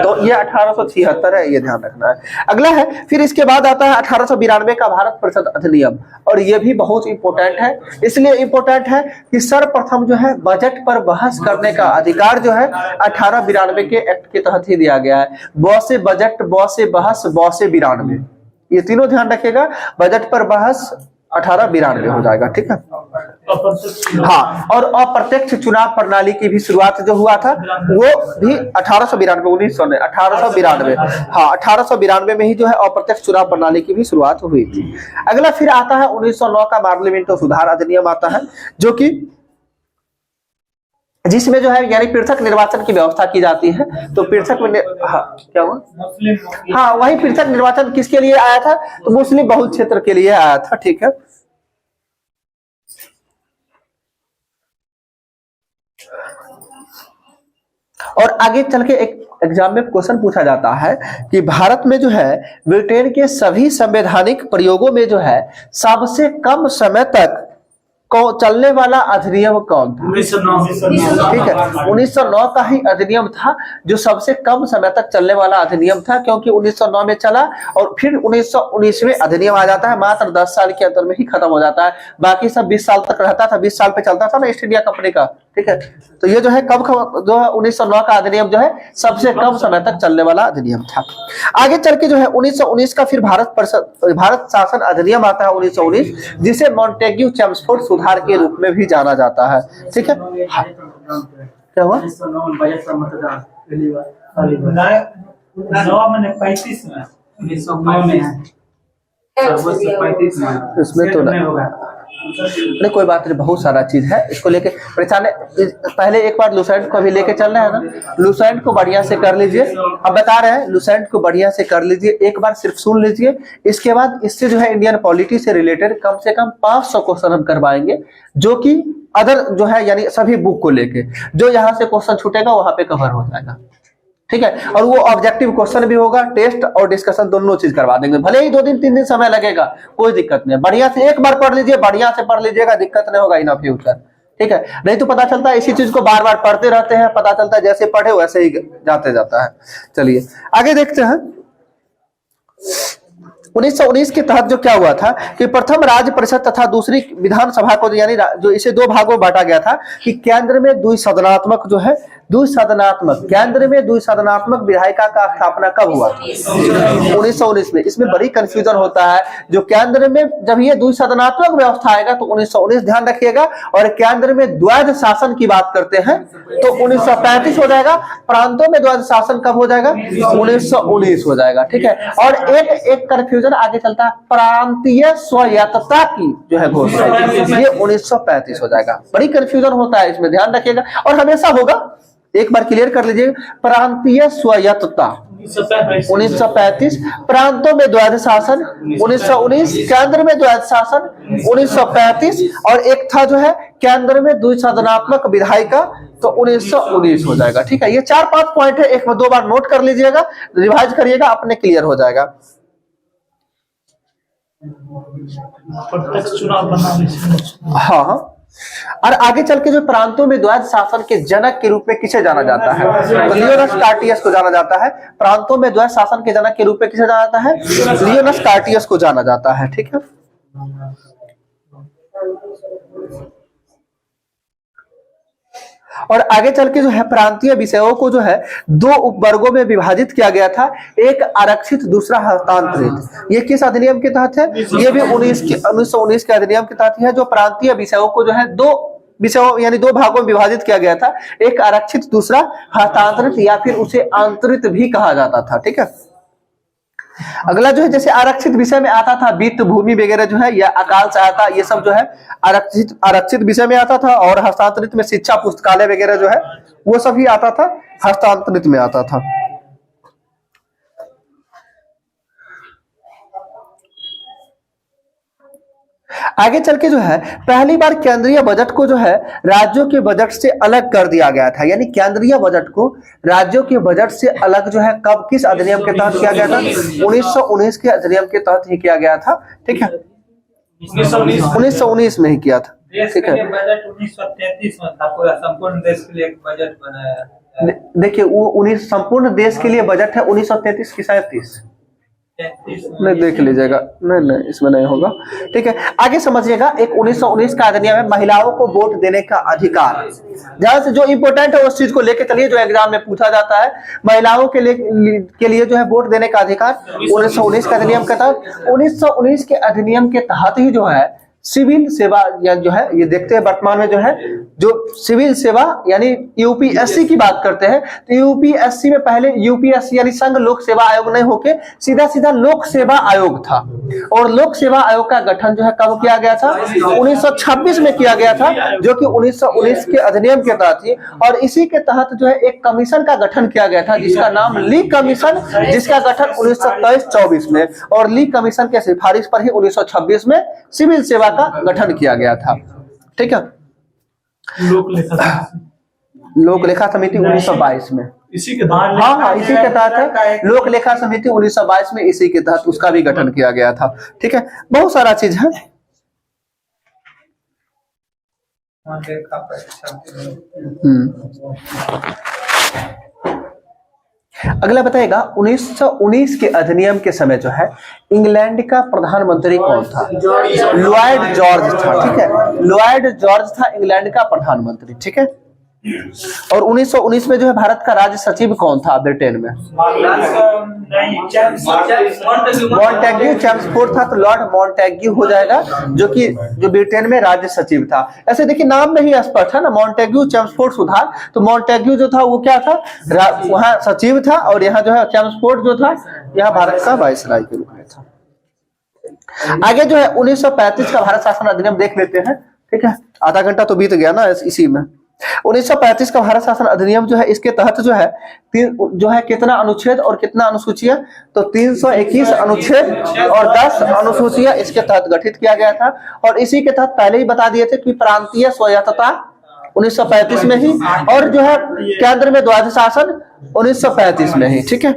Speaker 1: तो ये 1876 है, ये ध्यान रखना है। अगला है, फिर इसके बाद आता है 1892 का भारत परिषद अधिनियम, और ये भी बहुत इंपॉर्टेंट है। इसलिए इंपॉर्टेंट है कि सर्वप्रथम जो है बजट पर बहस करने का अधिकार जो है 1892 के एक्ट के तहत ही दिया गया है। ब से बजट, ब से बहस, ब से 92, ये तीनों ध्यान रखिएगा। बजट पर बहस 1892 हो जाएगा। ठीक है। हाँ, और अप्रत्यक्ष चुनाव प्रणाली की भी शुरुआत जो हुआ था वो भी 1892 हाँ 1892 में ही जो है अप्रत्यक्ष चुनाव प्रणाली की भी शुरुआत हुई थी। अगला फिर आता है 1909 का पार्लियामेंट सुधार अधिनियम आता है, जो कि जिसमें जो है यानी पृथक निर्वाचन की व्यवस्था की जाती है। तो पृथक में क्या हुआ, हाँ वही पृथक निर्वाचन किसके लिए आया था, तो मुस्लिम बहुल क्षेत्र के लिए आया था। ठीक है। और आगे चल के एक एग्जाम में क्वेश्चन पूछा जाता है कि भारत में जो है ब्रिटेन के सभी संवैधानिक प्रयोगों में जो है सबसे कम समय तक चलने वाला अधिनियम कौन था।
Speaker 2: 1909।
Speaker 1: ठीक है, 1909 का ही अधिनियम था जो सबसे कम समय तक चलने वाला अधिनियम था, क्योंकि 1909 में चला और फिर 1919 में अधिनियम आ जाता है। मात्र 10 साल के अंतर में ही खत्म हो जाता है, बाकी सब 20 साल तक रहता था। 20 साल पे चलता था ना ईस्ट इंडिया कंपनी का, ठीक है। तो ये जो है कब जो है 1909 का अधिनियम जो है सबसे कम समय तक चलने वाला अधिनियम था। आगे चल के जो है 1919 का फिर भारत शासन अधिनियम आता है 1919, जिसे मॉन्टेग्यू चेम्सफोर्ड सुधार के रूप में भी जाना जाता है। ठीक है, क्या हुआ?
Speaker 2: 1935 में
Speaker 1: इसमें तो नहीं, कोई बात नहीं, बहुत सारा चीज है इसको लेके परेशान है। पहले एक बार लुसेंट को भी लेके चलना है ना, लुसेंट को बढ़िया से कर लीजिए। अब बता रहे हैं लुसेंट को बढ़िया से कर लीजिए, एक बार सिर्फ सुन लीजिए। इसके बाद इससे जो है इंडियन पॉलिटी से रिलेटेड कम से कम 500 क्वेश्चन हम करवाएंगे, जो कि अदर जो है यानी सभी बुक को लेके, जो यहाँ से क्वेश्चन छूटेगा वहां पे कवर हो जाएगा। ठीक है, और वो ऑब्जेक्टिव क्वेश्चन भी होगा, टेस्ट और डिस्कशन दोनों चीज करवा देंगे। भले ही 2 दिन 3 दिन समय लगेगा, कोई दिक्कत नहीं, बढ़िया से एक बार पढ़ लीजिए, बढ़िया से पढ़ लीजिएगा, दिक्कत नहीं होगा इन फ्यूचर। ठीक है, नहीं तो पता चलता है इसी चीज को बार बार पढ़ते रहते हैं, पता चलता है जैसे पढ़े वैसे ही जाते जाता है। चलिए आगे देखते हैं। 1919 के तहत जो क्या हुआ था कि प्रथम राज्य परिषद तथा दूसरी विधानसभा को यानी जो इसे 2 भागों में बांटा गया था कि केंद्र में द्विसदनात्मक जो है केंद्र में द्विसदनात्मक विधायिका का स्थापना कब हुआ? 1919 में। इसमें बड़ी कंफ्यूजन होता है, जो केंद्र में जब ये द्विसदनात्मक व्यवस्था आएगा तो 1919 ध्यान रखिएगा, और केंद्र में द्वैध शासन की बात करते हैं तो 1935 हो जाएगा। प्रांतों में द्वैध शासन कब हो जाएगा? 1919 हो जाएगा। ठीक है, और एक कंफ्यूजन आगे चलता है, प्रांतीय स्वायत्तता की जो है घोषणा, ये 1935 हो जाएगा। बड़ी कंफ्यूजन होता है इसमें, ध्यान रखिएगा और हमेशा होगा, एक बार क्लियर कर लीजिए। प्रांतीय स्वायत्तता 1935, प्रांतों में द्वैध शासन 1919, केंद्र में द्वैध शासन 1935, और एक था जो है केंद्र में द्विसदनात्मक विधायिका, तो 1919 हो जाएगा। ठीक है, ये 4-5 पॉइंट है, 1-2 बार नोट कर लीजिएगा, रिवाइज करिएगा, अपने क्लियर हो जाएगा।
Speaker 2: चुनाव बनना।
Speaker 1: हाँ, और आगे चल के जो प्रांतों में द्वैध शासन के जनक के रूप में किसे जाना जाता है? तो लियोनस कार्टियस को जाना जाता है। प्रांतों में द्वैध शासन के जनक के रूप में किसे जाना जाता है? लियोनस कार्टियस को जाना जाता है। ठीक है, और आगे चल के जो है प्रांतीय विषयों को जो है 2 उपवर्गों में विभाजित किया गया था, एक आरक्षित दूसरा हस्तांतरित। ये किस अधिनियम के तहत है? ये भी 1919 के अधिनियम के तहत है, जो प्रांतीय विषयों को जो है 2 विषयों यानी 2 भागों में विभाजित किया गया था, एक आरक्षित दूसरा हस्तांतरित, या फिर उसे आंतरित भी कहा जाता था। ठीक है, अगला जो है जैसे आरक्षित विषय में आता था वित्त, भूमि वगैरह जो है, या अकाल सहायता, ये सब जो है आरक्षित विषय में आता था, और हस्तांतरित में शिक्षा, पुस्तकालय वगैरह जो है वो सब ही आता था, हस्तांतरित में आता था। आगे चल के जो है पहली बार केंद्रीय बजट को जो है राज्यों के बजट से अलग कर दिया गया था, यानी केंद्रीय बजट को राज्यों के बजट से अलग जो है कब, किस अधिनियम के तहत किया गया था? 1919 के अधिनियम के तहत ही किया गया था। ठीक है, 1919 में ही किया था। ठीक है,
Speaker 2: बजट 1933 में था, पूरा संपूर्ण देश के लिए एक बजट बनाया।
Speaker 1: देखिए वो संपूर्ण देश के लिए बजट है 1933 की 37 नहीं, देख लीजिएगा, नहीं इसमें नहीं होगा। ठीक है, आगे समझिएगा। एक 1919 का अधिनियम है महिलाओं को वोट देने का अधिकार। जहां से जो इंपोर्टेंट है उस चीज को लेके चलिए, जो एग्जाम में पूछा जाता है, महिलाओं के लिए जो है वोट देने का अधिकार 1919 का अधिनियम के तहत। 1919 के अधिनियम के तहत ही जो है सिविल सेवा या जो है ये देखते हैं वर्तमान में जो है जो सिविल सेवा यानी यूपीएससी की बात करते हैं, तो यूपीएससी में पहले यूपीएससी यानी संघ लोक सेवा आयोग नहीं होके सीधा लोक सेवा आयोग था, और लोक सेवा आयोग का गठन जो है कब किया गया था? 1926 में किया गया था, जो कि 1919 के अधिनियम के तहत थी। और इसी के तहत जो है एक कमीशन का गठन किया गया था, जिसका नाम ली कमीशन, जिसका गठन 1923-24 में, और ली कमीशन के सिफारिश पर ही 1926 में सिविल सेवा का गठन किया गया था। ठीक है, लोक लेखा समिति 1922 में
Speaker 2: इसी के तहत,
Speaker 1: हाँ इसी के तहत है। लोक लेखा समिति 1922 में इसी के तहत उसका भी गठन किया गया था। ठीक है, बहुत सारा चीज है। अगला बताएगा 1919 के अधिनियम के समय जो है इंग्लैंड का प्रधानमंत्री कौन था? लॉयड जॉर्ज था। ठीक है, लॉयड जॉर्ज था इंग्लैंड का प्रधानमंत्री। ठीक है, और 1919 में जो है भारत का राज्य सचिव कौन था ब्रिटेन में? मॉन्टेग्यू चैम्सफोर्ड था, तो लॉर्ड मॉन्टेग्यू हो जाएगा, जो ब्रिटेन में राज्य सचिव था। ऐसे देखिए नाम में ही स्पष्ट है ना, मॉन्टेग्यू चैम्सफोर्ड सुधार। तो मॉन्टेग्यू जो था वो क्या था, वहां सचिव था, और यहाँ जो है चैम्सफोर्ड जो था यहाँ भारत का वायसराय के रूप में था। आगे जो है 1935 का भारत शासन अधिनियम देख लेते हैं। ठीक है, आधा घंटा तो बीत गया ना इसी में। 1935 का भारत शासन अधिनियम जो है, इसके तहत जो है कितना अनुच्छेद और कितना अनुसूचियां, तो 321 अनुच्छेद और 10 अनुसूचियां इसके तहत गठित किया गया था। और इसी के तहत पहले ही बता दिए थे कि प्रांतीय स्वायत्तता 1935 में ही, और जो है केंद्र में द्वैध शासन 1935 में ही। ठीक है,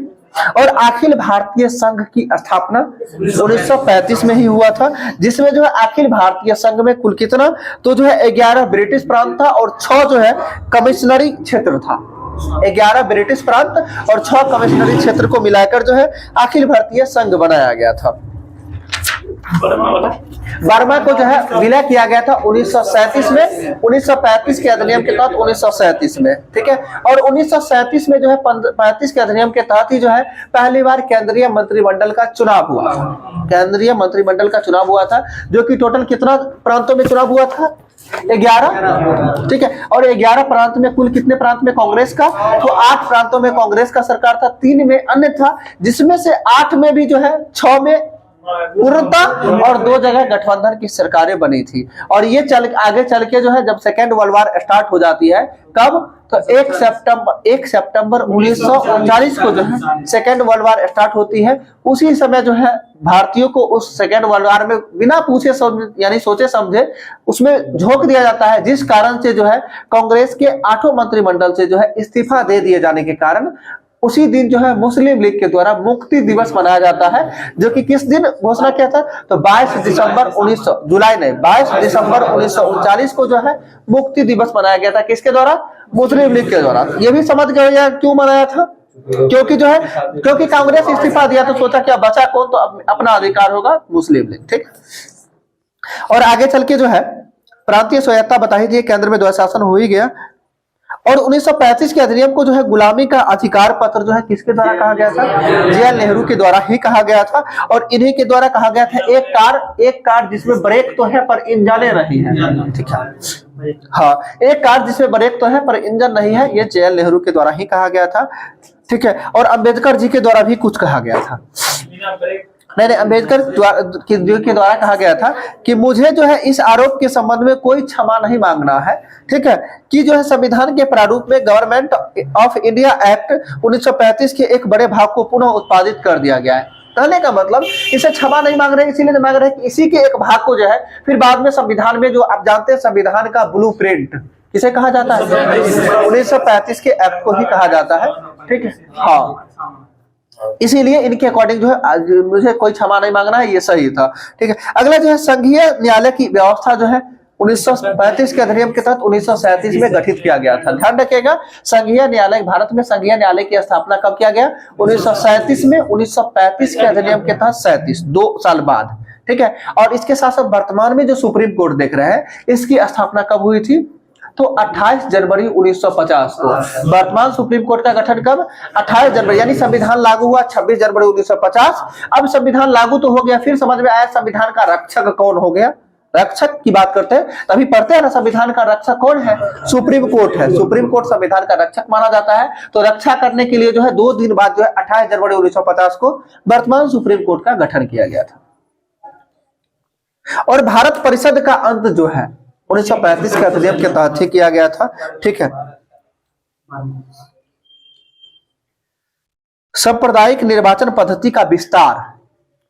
Speaker 1: और अखिल भारतीय संघ की स्थापना 1935 में ही हुआ था, जिसमें जो है अखिल भारतीय संघ में कुल कितना, तो जो है 11 ब्रिटिश प्रांत था और 6 जो है कमिश्नरी क्षेत्र था। 11 ब्रिटिश प्रांत और 6 कमिश्नरी क्षेत्र को मिलाकर जो है अखिल भारतीय संघ बनाया गया था। बर्मा को जो है विलय किया गया था 1937 में, 1935 के अधिनियम के तहत 1937 में। ठीक है, और 1937 में जो है 35 के अधिनियम के तहत ही जो है पहली बार केंद्रीय मंत्रिमंडल का चुनाव हुआ। केंद्रीय मंत्रिमंडल का चुनाव हुआ था, जो कि टोटल कितना प्रांतों में चुनाव हुआ था, 11। ठीक है, और 11 प्रांत में कुल कितने प्रांत में कांग्रेस का, तो 8 प्रांतों में कांग्रेस का सरकार था, 3 में अन्य था, जिसमें से 8 में भी जो है 6 में पूर्णता और 2 जगह गठबंधन की सरकारें बनी थी। और ये आगे चल के जो है जब सेकेंड वर्ल्ड वार स्टार्ट हो जाती है, कब, तो 1 सितंबर 1939 को जो है सेकेंड वर्ल्ड वार स्टार्ट होती है। उसी समय जो है भारतीयों को उस सेकेंड वर्ल्ड वार में बिना पूछे यानी सोचे समझे उसमें झोंक दिया जाता है, जिस कारण से जो है कांग्रेस के 8 मंत्रिमंडल से जो है इस्तीफा दे दिए जाने के कारण उसी दिन जो है मुस्लिम लीग के द्वारा मुक्ति दिवस मनाया जाता है, जो कि किस दिन घोषणा किया था, तो 22 दिसंबर 1939 को जो है मुक्ति दिवस मनाया गया था। किसके द्वारा, मुस्लिम लीग के द्वारा। ये भी समझ गए क्यों मनाया था, क्योंकि कांग्रेस इस्तीफा दिया तो सोचा क्या बचा कौन, तो अपना अधिकार होगा मुस्लिम लीग। ठीक, और आगे चल के जो है प्रांतीय स्वायत्तता बता ही दिए, केंद्र में द्वैध शासन हो ही गया। और 1935 के अधिनियम को जो है गुलामी का अधिकार पत्र जो है किसके द्वारा कहा गया था, JL नेहरू के द्वारा ही कहा गया था। और इन्हीं के द्वारा कहा गया था एक कार जिसमें ब्रेक तो है पर इंजन नहीं है। ठीक है, हाँ, एक कार जिसमें ब्रेक तो है पर इंजन नहीं है, ये JL नेहरू के द्वारा ही कहा गया था। ठीक है, और अंबेडकर जी के द्वारा भी कुछ कहा गया था। नहीं, अंबेडकर के द्वारा कहा गया था कि मुझे जो है इस आरोप के संबंध में कोई क्षमा नहीं मांगना है। ठीक है, कि जो है संविधान के प्रारूप में गवर्नमेंट ऑफ इंडिया एक्ट 1935 के एक बड़े भाग को पुनः उत्पादित कर दिया गया है। कहने का मतलब इसे क्षमा नहीं मांग रहे, इसीलिए मांग रहे हैं कि इसी के एक भाग को जो है फिर बाद में संविधान में, जो आप जानते हैं संविधान का ब्लूप्रिंट किसे कहा जाता है, 1935 के एक्ट को ही कहा जाता है। ठीक है, हाँ, इसीलिए इनके अकॉर्डिंग जो है मुझे कोई क्षमा नहीं मांगना है, ये सही था। ठीक है, अगला जो है संघीय न्यायालय की व्यवस्था जो है 1935 के अधिनियम के तहत 1937 में गठित किया गया था। ध्यान रखिएगा, संघीय न्यायालय, भारत में संघीय न्यायालय की स्थापना कब किया गया, 1937 में। 1935 के अधिनियम के तहत 37, 2 साल बाद। ठीक है, और इसके साथ साथ वर्तमान में जो सुप्रीम कोर्ट देख रहे हैं, इसकी स्थापना कब हुई थी, तो 28 जनवरी 1950 को। वर्तमान सुप्रीम कोर्ट का गठन कब, 28 जनवरी, यानी संविधान लागू हुआ 26 जनवरी 1950। अब संविधान लागू तो हो गया, फिर समझ में आया संविधान का रक्षक कौन हो गया, रक्षक की बात करते हैं तभी पढ़ते हैं ना, संविधान का रक्षक कौन है, सुप्रीम कोर्ट है। सुप्रीम कोर्ट संविधान का रक्षक माना जाता है। तो रक्षा करने के लिए जो है 2 दिन बाद जो है 28 जनवरी 1950 को वर्तमान सुप्रीम कोर्ट का गठन किया गया था। और भारत परिषद का अंत जो है 1935 के अधिनियम के तहत ही किया गया था। ठीक है, सांप्रदायिक निर्वाचन पद्धति का विस्तार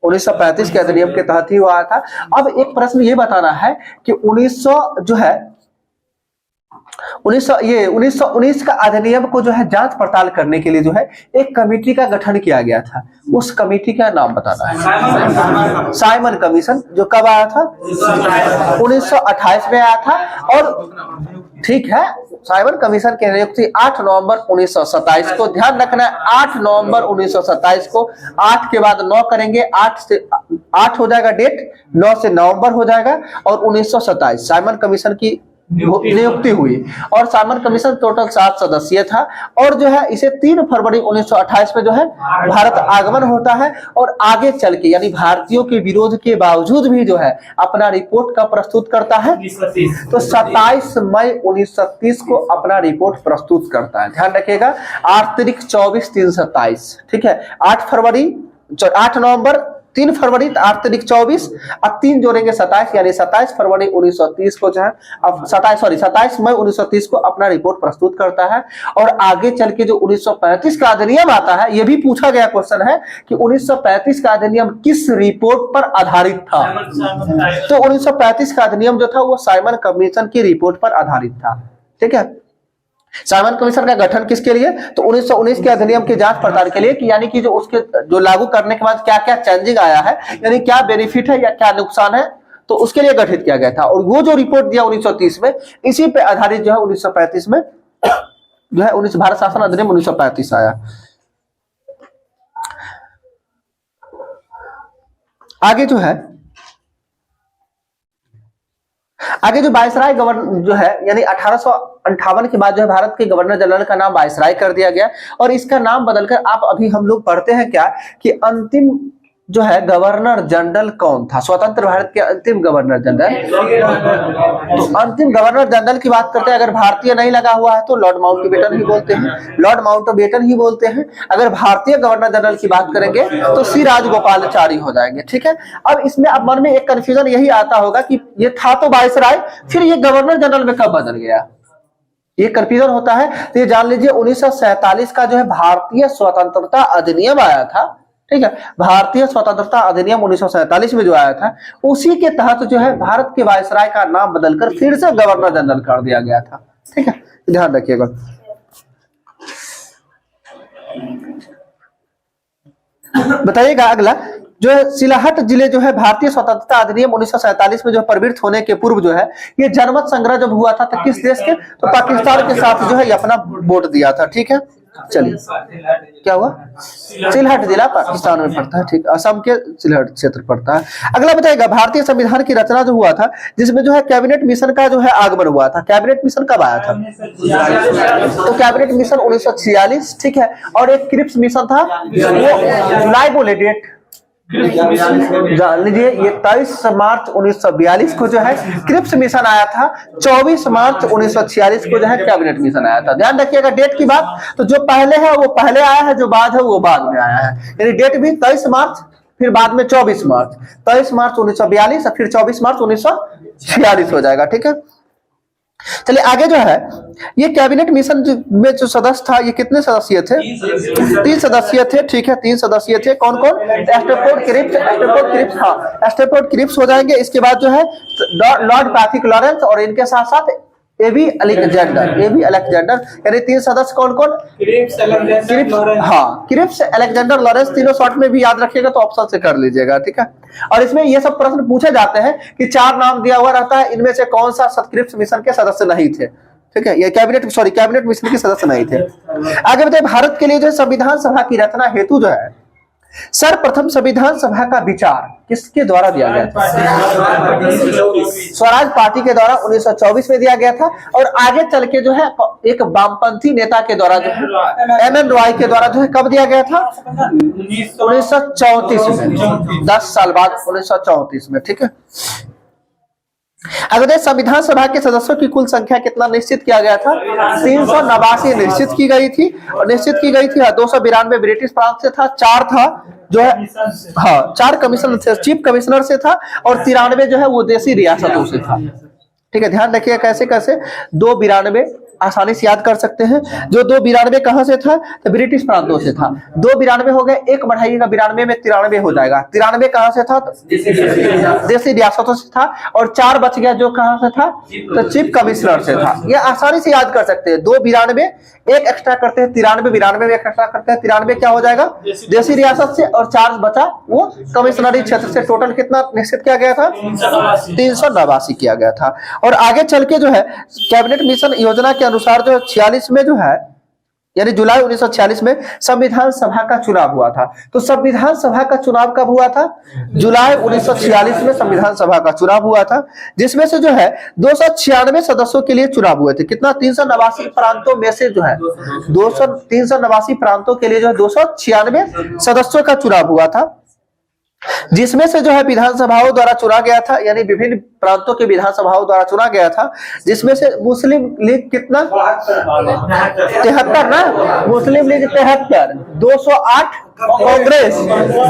Speaker 1: 1935 के अधिनियम के तहत ही हुआ था। अब एक प्रश्न ये बताना है कि 1919 का अधिनियम को जो है जांच पड़ताल करने के लिए जो है एक कमेटी का गठन किया गया था। उस कमेटी का नाम बताना है, साइमन कमीशन, जो कब आया था, 1928 में आया था। और ठीक है, साइमन कमीशन की नियुक्ति 8 नवंबर 1927 को, ध्यान रखना है 8 नवंबर 1927 को, 8 के बाद 9 करेंगे, 8 हो जाएगा डेट, 9 से नवंबर हो जाएगा और 1927 साइमन कमीशन की नियुक्ति हुई। और साइमन कमीशन टोटल 7 सदस्यीय था और जो है इसे 3 फरवरी 1928 में जो है भारत आगमन होता है और आगे चल के यानी भारतीयों के विरोध के बावजूद भी जो है अपना रिपोर्ट का प्रस्तुत करता है। तो 27 मई 1930 को अपना रिपोर्ट प्रस्तुत करता है। ध्यान रखिएगा 8 तारीख 24 3 27, ठीक है। 8 नवंबर 3 फरवरी 8 तारीख 24 और 3 जोड़ेंगे 27 यानी 27 फरवरी 1930 को जो है अब 27 मई 1930 को अपना रिपोर्ट प्रस्तुत करता है। और आगे चल के जो 1935 का अधिनियम आता है, यह भी पूछा गया क्वेश्चन है कि 1935 का अधिनियम किस रिपोर्ट पर आधारित था। तो 1935 का अधिनियम जो था वो साइमन कमीशन की रिपोर्ट पर आधारित था, ठीक है। साइमन कमीशन का गठन किसके लिए? तो 1919 के अधिनियम की जांच पड़ताल के लिए कि यानी कि जो उसके जो लागू करने के बाद क्या क्या चेंजिंग आया है, यानी क्या बेनिफिट है या क्या नुकसान है, तो उसके लिए गठित किया गया था। और वो जो रिपोर्ट दिया 1930 में, इसी पे आधारित जो है 1935 में जो है भारत शासन अधिनियम 1935 आया। आगे जो वायसराय गवर्नर जो है यानी 1858 के बाद जो है भारत के गवर्नर जनरल का नाम वायसराय कर दिया गया और इसका नाम बदलकर हम लोग पढ़ते हैं क्या कि अंतिम जो है गवर्नर जनरल कौन था, स्वतंत्र भारत के अंतिम गवर्नर जनरल। तो अंतिम गवर्नर जनरल की बात करते हैं, अगर भारतीय नहीं लगा हुआ है तो लॉर्ड माउंटबेटन ही बोलते हैं, अगर भारतीय गवर्नर जनरल की बात करेंगे तो सी राजगोपालाचारी हो जाएंगे, ठीक है। अब इसमें अब मन में एक कंफ्यूजन यही आता होगा कि ये था तो वायसराय, फिर ये गवर्नर जनरल में कब बदल गया, ये कंफ्यूजन होता है। तो ये जान लीजिए 1947 का जो है भारतीय स्वतंत्रता अधिनियम आया था, ठीक है। भारतीय स्वतंत्रता अधिनियम 1947 में जो आया था, उसी के तहत जो है भारत के वायसराय का नाम बदलकर फिर से गवर्नर जनरल कर दिया गया था, ठीक है। ध्यान रखिएगा। बताइएगा अगला जो है सिलाहट जिले जो है भारतीय स्वतंत्रता अधिनियम 1947 में जो प्रवृत्त होने के पूर्व जो है ये जनमत संग्रह जब हुआ था तो किस देश के, तो पाकिस्तान के साथ जो है ये अपना वोट दिया था, ठीक है। चलिए क्या हुआ, सिलहट जिला पाकिस्तान में पड़ता है, ठीक, असम के सिलहट क्षेत्र पड़ता है। अगला बताइएगा भारतीय संविधान की रचना जो हुआ था जिसमें जो है कैबिनेट मिशन का जो है आगमन हुआ था, कैबिनेट मिशन कब आया था? तो कैबिनेट मिशन 1946, ठीक है। और एक क्रिप्स मिशन था वो जुलाई बोले डेट जान लीजिए, ये 23 मार्च 1942 को जो है क्रिप्स मिशन आया था, 24 मार्च 1946 को जो है कैबिनेट मिशन आया था। ध्यान रखिएगा डेट की बात, तो जो पहले है वो पहले आया है, जो बाद है वो बाद में आया है, यानी डेट भी 23 मार्च फिर बाद में 24 मार्च, 23 मार्च 1942 और फिर 24 मार्च 1946 हो जाएगा, ठीक है। चलिए आगे जो है ये कैबिनेट मिशन में जो सदस्य था ये कितने सदस्य थे? 3 सदस्य थे, ठीक है। 3 सदस्य थे, कौन कौन? स्टैफोर्ड क्रिप्स हो जाएंगे। इसके बाद जो है लॉर्ड पैथिक लॉरेंस और इनके साथ साथ एबी अलेक्जेंडर, यानी 3 सदस्य कौन कौन? क्रिप्स, अलेक्जेंडर, लॉरेंस, तीनों शॉर्ट में भी याद रखिएगा तो ऑप्शन से कर लीजिएगा, ठीक है। और इसमें ये सब प्रश्न पूछे जाते हैं कि 4 नाम दिया हुआ रहता है, इनमें से कौन सा क्रिप्स मिशन के सदस्य नहीं थे, ठीक है। ये कैबिनेट मिशन के सदस्य नहीं थे। आगे बताइए भारत के लिए जो संविधान सभा की रचना हेतु जो है सर्वप्रथम संविधान सभा का विचार किसके द्वारा दिया गया था? स्वराज पार्टी के द्वारा 1924 में दिया गया था। और आगे चल के जो है एक वामपंथी नेता के द्वारा जो है एमएन रॉय के द्वारा जो है कब दिया गया था? 1934 में, 10 साल बाद 1934 में, ठीक है। अगर संविधान सभा के सदस्यों की कुल संख्या कितना निश्चित किया गया था? 389 निश्चित की गई थी। 292 ब्रिटिश प्रांत से था, 4 था जो है 4 कमिश्नर थे, चीफ कमिश्नर से था और 93 जो है वो देसी रियासतों से था, ठीक है। ध्यान रखिए कैसे कैसे 292 आसानी से याद कर सकते हैं। जो 292 कहां से था? तो ब्रिटिश प्रांतों से था। 292 हो गए, 1 बढ़ाइएगा 92 में 93 हो जाएगा। 93 कहां से था? देसी रियासतों से था। और 4 बच गया जो कहां से था? तो चीफ कमिश्नर से था। ये आसानी से याद कर सकते हैं। 292 1 एक्स्ट्रा करते हैं 93, 92 में 1 एक्स्ट्रा करते हैं 93, क्या हो जाएगा? देसी रियासत से। और 4 बचा वो कमिश्नरी क्षेत्र से। टोटल कितना निश्चित किया गया था? 389 किया गया था। और आगे चल के जो है कैबिनेट मिशन योजना के अनुसार जो 46 में जो है यानी जुलाई 1946 में संविधान सभा का चुनाव हुआ था। तो संविधान सभा का चुनाव कब हुआ था? जुलाई 1946 में संविधान सभा का चुनाव हुआ था, जिसमें से जो है 296 सदस्यों के लिए चुनाव हुए थे। कितना? 389 प्रांतों में से जो है 389 प्रांतों के लिए जो है 296 सदस्यों का चुनाव हुआ था, जिसमें से जो है विधानसभाओं द्वारा चुना गया था, यानी विभिन्न प्रांतों के विधानसभाओं द्वारा चुना गया था, जिसमें से मुस्लिम लीग कितना? 73 ना, मुस्लिम लीग 73, 208 कांग्रेस,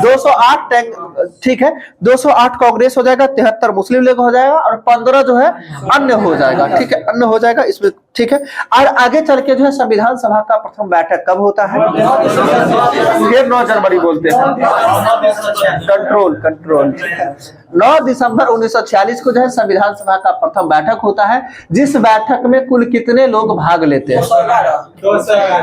Speaker 1: 208 ठीक है, 208 कांग्रेस हो जाएगा, 73 मुस्लिम लीग हो जाएगा और 15 जो है अन्य हो जाएगा। ठीक है, अन्य हो जाएगा इसमें। ठीक है, और आगे चल के जो है संविधान सभा का प्रथम बैठक कब होता है? फिर 9 जनवरी बोलते हैं, कंट्रोल 9 दिसंबर 1946 को जो है संविधान सभा का प्रथम बैठक होता है, जिस बैठक में कुल कितने लोग भाग लेते हैं?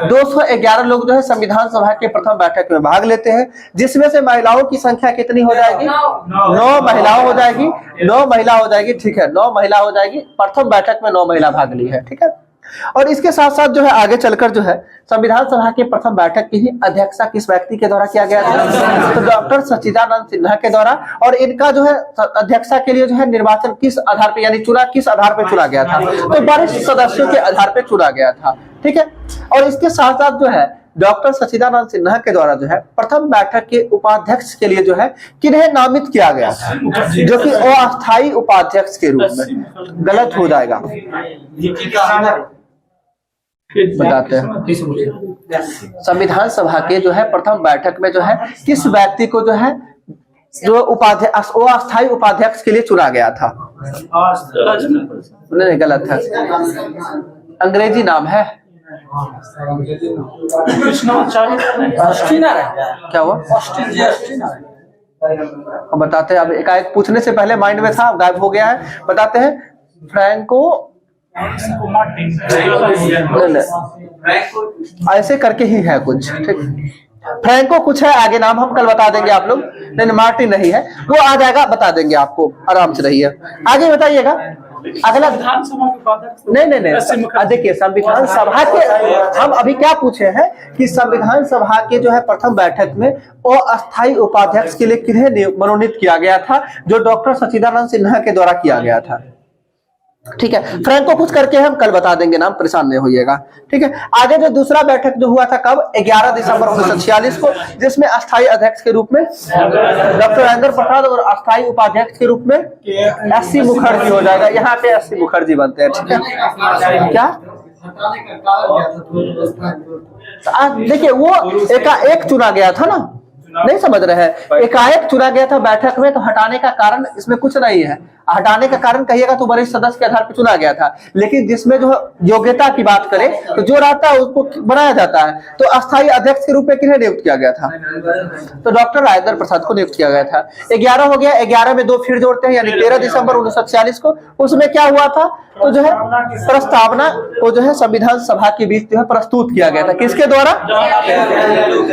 Speaker 1: 211 लोग जो है संविधान सभा के प्रथम बैठक में भाग लेते हैं, जिसमें से महिलाओं की संख्या कितनी हो जाएगी? 9 महिला हो जाएगी, 9 महिला हो जाएगी। ठीक है, 9 महिला हो जाएगी। प्रथम बैठक में 9 महिला भाग ली है। ठीक है, और इसके साथ साथ जो है आगे चलकर जो है संविधान सभा के प्रथम बैठक की ही अध्यक्षता किस व्यक्ति के द्वारा किया गया था? तो डॉक्टर सच्चिदानंद सिन्हा के द्वारा। और इनका जो है अध्यक्षता के लिए जो है निर्वाचन किस आधार पे, यानी चुना किस आधार पे चुना गया था? तो वरिष्ठ सदस्यों के आधार पे चुना गया था। ठीक है, और इसके साथ साथ जो है डॉक्टर सच्चिदानंद सिन्हा के द्वारा जो है प्रथम बैठक के उपाध्यक्ष के लिए जो है किन्हें नामित किया गया था? जो कि अस्थायी उपाध्यक्ष के रूप में। गलत हो जाएगा, बताते हैं। संविधान सभा के जो है प्रथम बैठक में जो है किस व्यक्ति को जो है जो उपाध्यक्ष, अस्थायी उपाध्यक्ष के लिए चुना गया था? नहीं, गलत है, अंग्रेजी नाम है। क्या हुआ? हम बताते हैं, अब एकाएक पूछने से पहले माइंड में था, गायब हो गया है। बताते हैं, फ्रैंको ऐसे करके ही है कुछ। ठीक, फ्रैंको कुछ है आगे नाम, हम कल बता देंगे आप लोग। नहीं, मार्टिन नहीं है, वो आ जाएगा, बता देंगे आपको, आराम से रहिए। आगे बताइएगा अगला। नहीं, देखिए संविधान सभा के हम अभी क्या पूछे हैं कि संविधान सभा के जो है प्रथम बैठक में अस्थायी उपाध्यक्ष के लिए किन्हें मनोनीत किया गया था? जो डॉक्टर सच्चिदानंद सिन्हा के द्वारा किया गया था। ठीक है, फ्रैंको कुछ करके हम कल बता देंगे नाम, परेशान नहीं होइएगा। ठीक है, आगे जो दूसरा बैठक जो हुआ था कब? 11 दिसंबर 1946 को, जिसमें अस्थायी अध्यक्ष के रूप में डॉक्टर राजेंद्र प्रसाद और अस्थायी उपाध्यक्ष के रूप में एस.सी. मुखर्जी हो जाएगा। यहाँ पे एस.सी. मुखर्जी बनते हैं। ठीक है, क्या देखिए वो एकाएक चुना गया था ना, नहीं समझ रहे हैं? एकाएक चुना गया था बैठक में, तो हटाने का कारण इसमें कुछ नहीं है। हटाने का कारण कहिएगा तो वरिष्ठ सदस्य के आधार पर चुना गया था, लेकिन जिसमें जो योग्यता की बात करें तो जो रहता है उसको बनाया जाता है। तो अस्थायी अध्यक्ष के रूप में किन्हें नियुक्त किया गया था? तो डॉक्टर राजेंद्र प्रसाद को नियुक्त किया गया था। 11 हो गया, 11 में 2 फिर जोड़ते हैं, यानी 13 दिसंबर 1946 को। उसमें क्या हुआ था? तो जो है प्रस्तावना को जो है संविधान सभा के बीच जो है प्रस्तुत किया गया था। किसके द्वारा?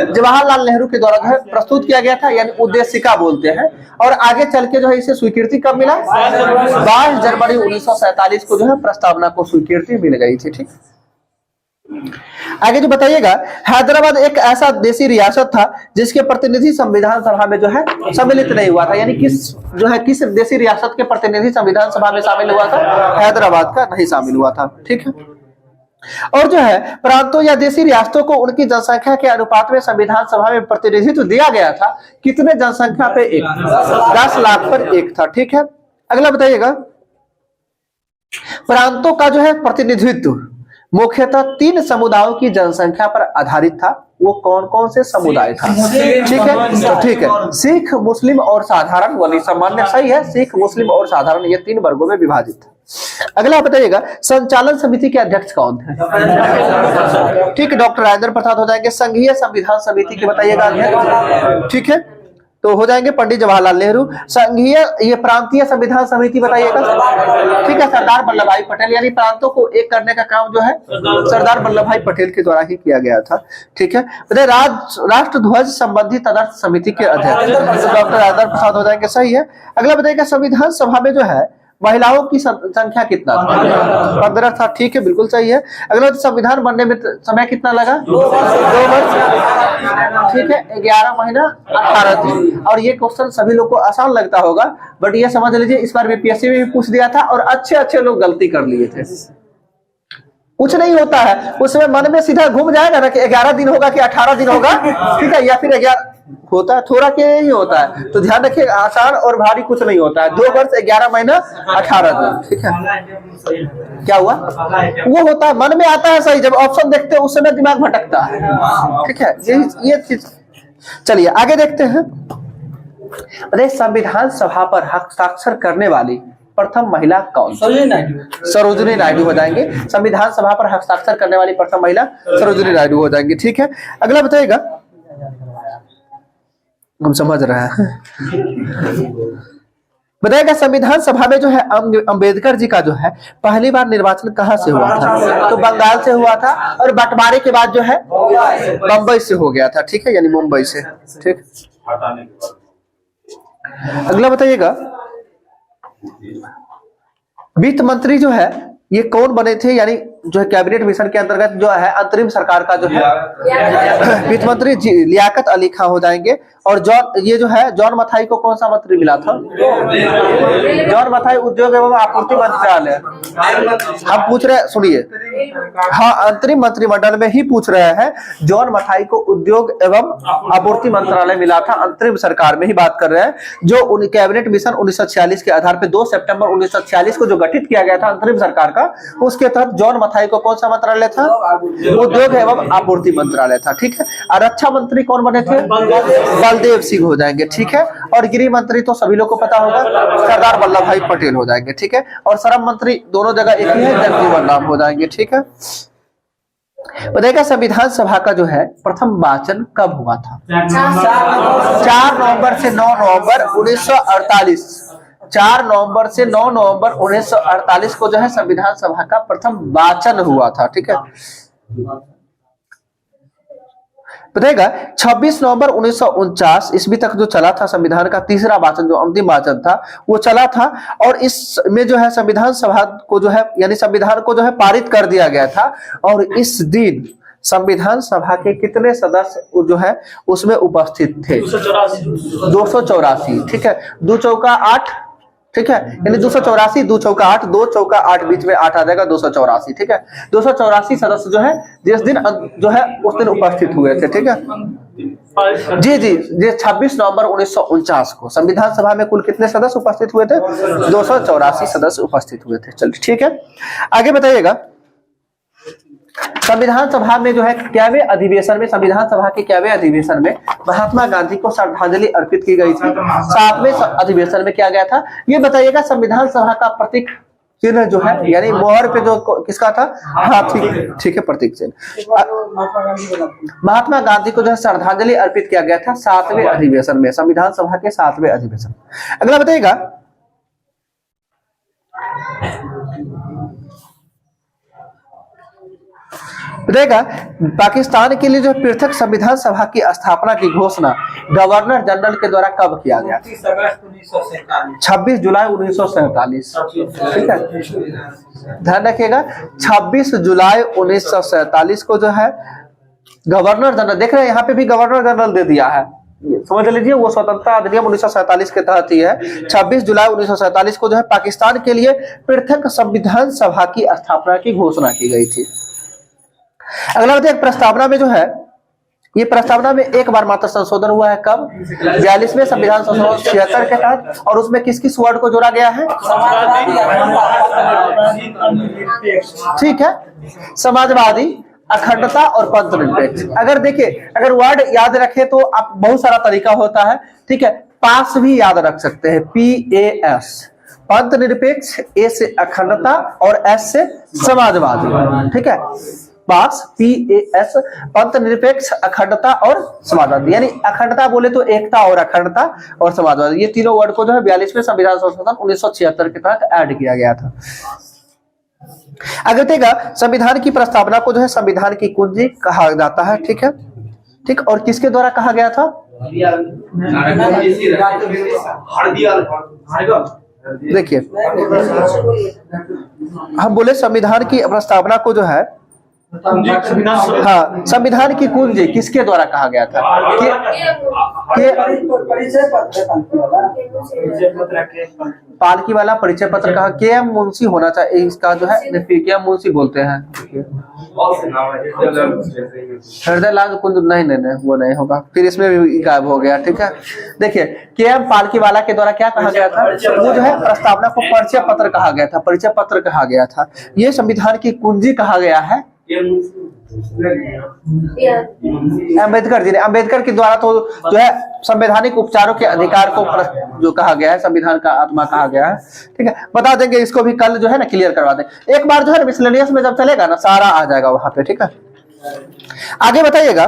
Speaker 1: जवाहरलाल नेहरू के द्वारा जो है प्रस्तुत किया गया था, यानी उद्देशिका बोलते हैं। और आगे चल के जो है इसे स्वीकृति कब मिला? 22 जनवरी 1947 को जो है प्रस्तावना को स्वीकृति मिल गई थी। ठीक, आगे जो बताइएगा, हैदराबाद एक ऐसा देशी रियासत था जिसके प्रतिनिधि संविधान सभा में जो है सम्मिलित नहीं हुआ था। यानी किस देशी रियासत के प्रतिनिधि संविधान सभा में शामिल हुआ था? हैदराबाद का नहीं शामिल हुआ था। ठीक है, और जो है प्रांतों या देशी रियासतों को उनकी जनसंख्या के अनुपात में संविधान सभा में प्रतिनिधित्व दिया गया था। कितने जनसंख्या पे? 10 लाख पर 1 था। ठीक है, अगला बताइएगा, प्रांतों का जो है प्रतिनिधित्व मुख्यतः 3 समुदायों की जनसंख्या पर आधारित था। वो कौन कौन से समुदाय था? ठीक है, तो ठीक है, सिख, मुस्लिम और साधारण, वही सामान्य, सही है, सिख, मुस्लिम और साधारण, ये 3 वर्गों में विभाजित था। अगला बताइएगा, संचालन समिति के अध्यक्ष कौन थे? ठीक है, डॉक्टर राजेंद्र प्रसाद हो जाएंगे। संघीय संविधान समिति के बताइएगा अध्यक्ष। ठीक है, तो हो जाएंगे पंडित जवाहरलाल नेहरू। संघीय ये प्रांतीय संविधान समिति बताइएगा। ठीक है, सरदार वल्लभ भाई पटेल। यानी प्रांतों को एक करने का काम जो है सरदार वल्लभ भाई पटेल के द्वारा ही किया गया था। ठीक है, राष्ट्र ध्वज संबंधी तदर्थ समिति के अध्यक्ष डॉक्टर राजेंद्र प्रसाद हो जाएंगे। सही है, अगला बताइएगा, संविधान सभा में जो है महिलाओं की संख्या कितना था? 15 था। ठीक है, बिल्कुल सही है। अगला, संविधान बनने में समय कितना लगा? 2 वर्ष। ठीक है, 11 महीना 18 दिन। और ये क्वेश्चन सभी लोग को आसान लगता होगा, बट ये समझ लीजिए इस बार बीपीएससी में भी पूछ दिया था और अच्छे लोग गलती कर लिए थे। कुछ नहीं होता है, उसमें मन में सीधा घूम जाएगा ना कि 11 दिन होगा कि 18 दिन होगा, ठीक है, या फिर 11 होता है, थोड़ा के ही होता है। तो ध्यान रखिए, आसान और भारी कुछ नहीं होता है। 2 वर्ष 11 महीना 18 दिन। ठीक है, क्या हुआ? वो होता है, मन में आता है सही, जब ऑप्शन देखते हैं उस समय दिमाग भटकता है। ठीक है, ये चीज। चलिए आगे देखते हैं। अरे, संविधान सभा पर हस्ताक्षर करने वाली प्रथम महिला कौन? सरोजिनी नायडू हो जाएंगे। संविधान सभा पर हस्ताक्षर करने वाली प्रथम महिला सरोजिनी नायडू हो जाएंगी। ठीक है, अगला बताइएगा। हम समझ रहे हैं। बताइएगा, संविधान सभा में जो है अंबेडकर जी का जो है पहली बार निर्वाचन कहाँ से हुआ था? तो बंगाल से हुआ था, और बंटवारे के बाद जो है बंबई से हो गया था। ठीक है, यानी मुंबई से। ठीक, अगला बताइएगा, वित्त मंत्री जो है ये कौन बने थे? यानी जो है कैबिनेट मिशन के अंतर्गत जो है अंतरिम सरकार का जो है वित्त मंत्री लियाकत अली खान हो जाएंगे। और ये जो है जॉन मथाई को कौन सा मंत्री मिला था? जॉन मथाई उद्योग एवं आपूर्ति मंत्रालय। हम पूछ रहे हैं, सुनिए, हाँ, अंतरिम मंत्रिमंडल में ही पूछ रहे हैं। जॉन मथाई को उद्योग एवं आपूर्ति मंत्रालय मिला था, अंतरिम सरकार में ही बात कर रहे हैं। जो कैबिनेट मिशन 1946 के आधार पर 2 सितंबर 1946 को जो गठित किया गया था अंतरिम सरकार का, उसके तहत जॉन मथाई को कौन सा मंत्रालय था? उद्योग एवं आपूर्ति मंत्रालय था। ठीक है, और रक्षा मंत्री कौन बने थे? बलदेव सिंह हो जाएंगे। ठीक है, और गृह मंत्री तो सभी लोग को पता होगा, सरदार वल्लभ भाई पटेल हो जाएंगे। ठीक है, और श्रम मंत्री दोनों जगह एक ही है, जगजीवन राम हो जाएंगे। ठीक है, बताइएगा, संविधान सभा का जो है प्रथम वाचन कब हुआ था? 4 नवंबर से 9 नवंबर 1948। 4 नवंबर से 9 नवंबर 1948 को जो है संविधान सभा का प्रथम वाचन हुआ था। ठीक है, बताइएगा, 26 नवंबर 1949 ईस्वी तक जो चला था संविधान का तीसरा वाचन, जो अंतिम वाचन था वो चला था। और इसमें जो है संविधान सभा को जो है यानी संविधान को जो है पारित कर दिया गया था। और इस दिन संविधान सभा के कितने सदस्य जो है उसमें उपस्थित थे? 284। ठीक है, 2 चौका 8। ठीक है, यानी 284, 2 चौका 8, 2 चौका 8, बीच में 8 आ जाएगा, 284। ठीक है, 284 सदस्य जो है जिस दिन जो है उस दिन उपस्थित हुए थे। ठीक है, जी, 26 नवंबर 1949 को संविधान सभा में कुल कितने सदस्य उपस्थित हुए थे? 284 सदस्य उपस्थित हुए थे। चलिए, ठीक है, आगे बताइएगा। संविधान सभा में जो है क्यावें अधिवेशन में, संविधान सभा के क्यावें अधिवेशन में महात्मा गांधी को श्रद्धांजलि अर्पित की गई थी? 7वें अधिवेशन में किया गया था। ये बताइएगा, संविधान सभा का प्रतीक चिन्ह जो है यानी मोहर पे जो किसका था? हाथी। ठीक है, प्रतीक चिन्ह। महात्मा गांधी को जो है श्रद्धांजलि अर्पित किया गया था 7वें अधिवेशन में, संविधान सभा के 7वें अधिवेशन। अगला बताइएगा, पाकिस्तान के लिए जो पृथक संविधान सभा की स्थापना की घोषणा गवर्नर जनरल के द्वारा कब किया गया? 26 जुलाई 1947। ठीक है, ध्यान रखिएगा, 26 जुलाई 1947 को जो है गवर्नर जनरल, देख रहे हैं यहाँ पे भी गवर्नर जनरल दे दिया है, समझ लीजिए, वो स्वतंत्रता अधिनियम 1947 के तहत ही है। 26 जुलाई 1947 को जो है पाकिस्तान के लिए पृथक संविधान सभा की स्थापना की घोषणा की गई थी। अगला बताइए, प्रस्तावना में जो है ये प्रस्तावना में एक बार मात्र संशोधन हुआ है, कब? 42वें संविधान संशोधन 76 के तहत। और उसमें किस किस वर्ड को जोड़ा गया है? ठीक है, समाजवादी, अखंडता और पंथ निरपेक्ष। अगर देखिए, अगर वर्ड याद रखे तो आप बहुत सारा तरीका होता है। ठीक है, पास भी याद रख सकते हैं, PAS, पंथ निरपेक्ष, A से अखंडता और S से समाजवादी। ठीक है, पास, PAS, पंथ निरपेक्ष, अखंडता और समाजवादी। यानी अखंडता बोले तो एकता और अखंडता और समाजवादी, ये तीनों वर्ड को जो है 42वें संविधान संशोधन 1976 के तहत ऐड किया गया था। अगर देखा, संविधान की प्रस्तावना को जो है संविधान की कुंजी कहा जाता है। ठीक है, ठीक, और किसके द्वारा कहा गया था? देखिए हम बोले संविधान की प्रस्तावना को जो है, हाँ, संविधान की कुंजी किसके द्वारा कहा गया था? पालकी वाला परिचय पत्र कहा, के एम मुंशी होना चाहिए इसका जो है, के एम मुंशी बोलते हैं। हृदय लाल कुंज नहीं वो नहीं होगा, फिर इसमें भी गायब हो गया। ठीक है, देखिए के एम पालकी वाला के द्वारा क्या कहा गया था? वो जो है प्रस्तावना को परिचय पत्र कहा गया था, परिचय पत्र कहा गया था। ये संविधान की कुंजी कहा गया है अम्बेडकर जी ने। अम्बेडकर के द्वारा तो जो है संवैधानिक उपचारों के अधिकार को जो कहा गया है, संविधान का आत्मा कहा गया है। ठीक है, बता देंगे इसको भी कल जो है ना, क्लियर करवा दें एक बार जो है मिसलेनियस में जब चलेगा ना, सारा आ जाएगा वहां पे। ठीक है, आगे बताइएगा।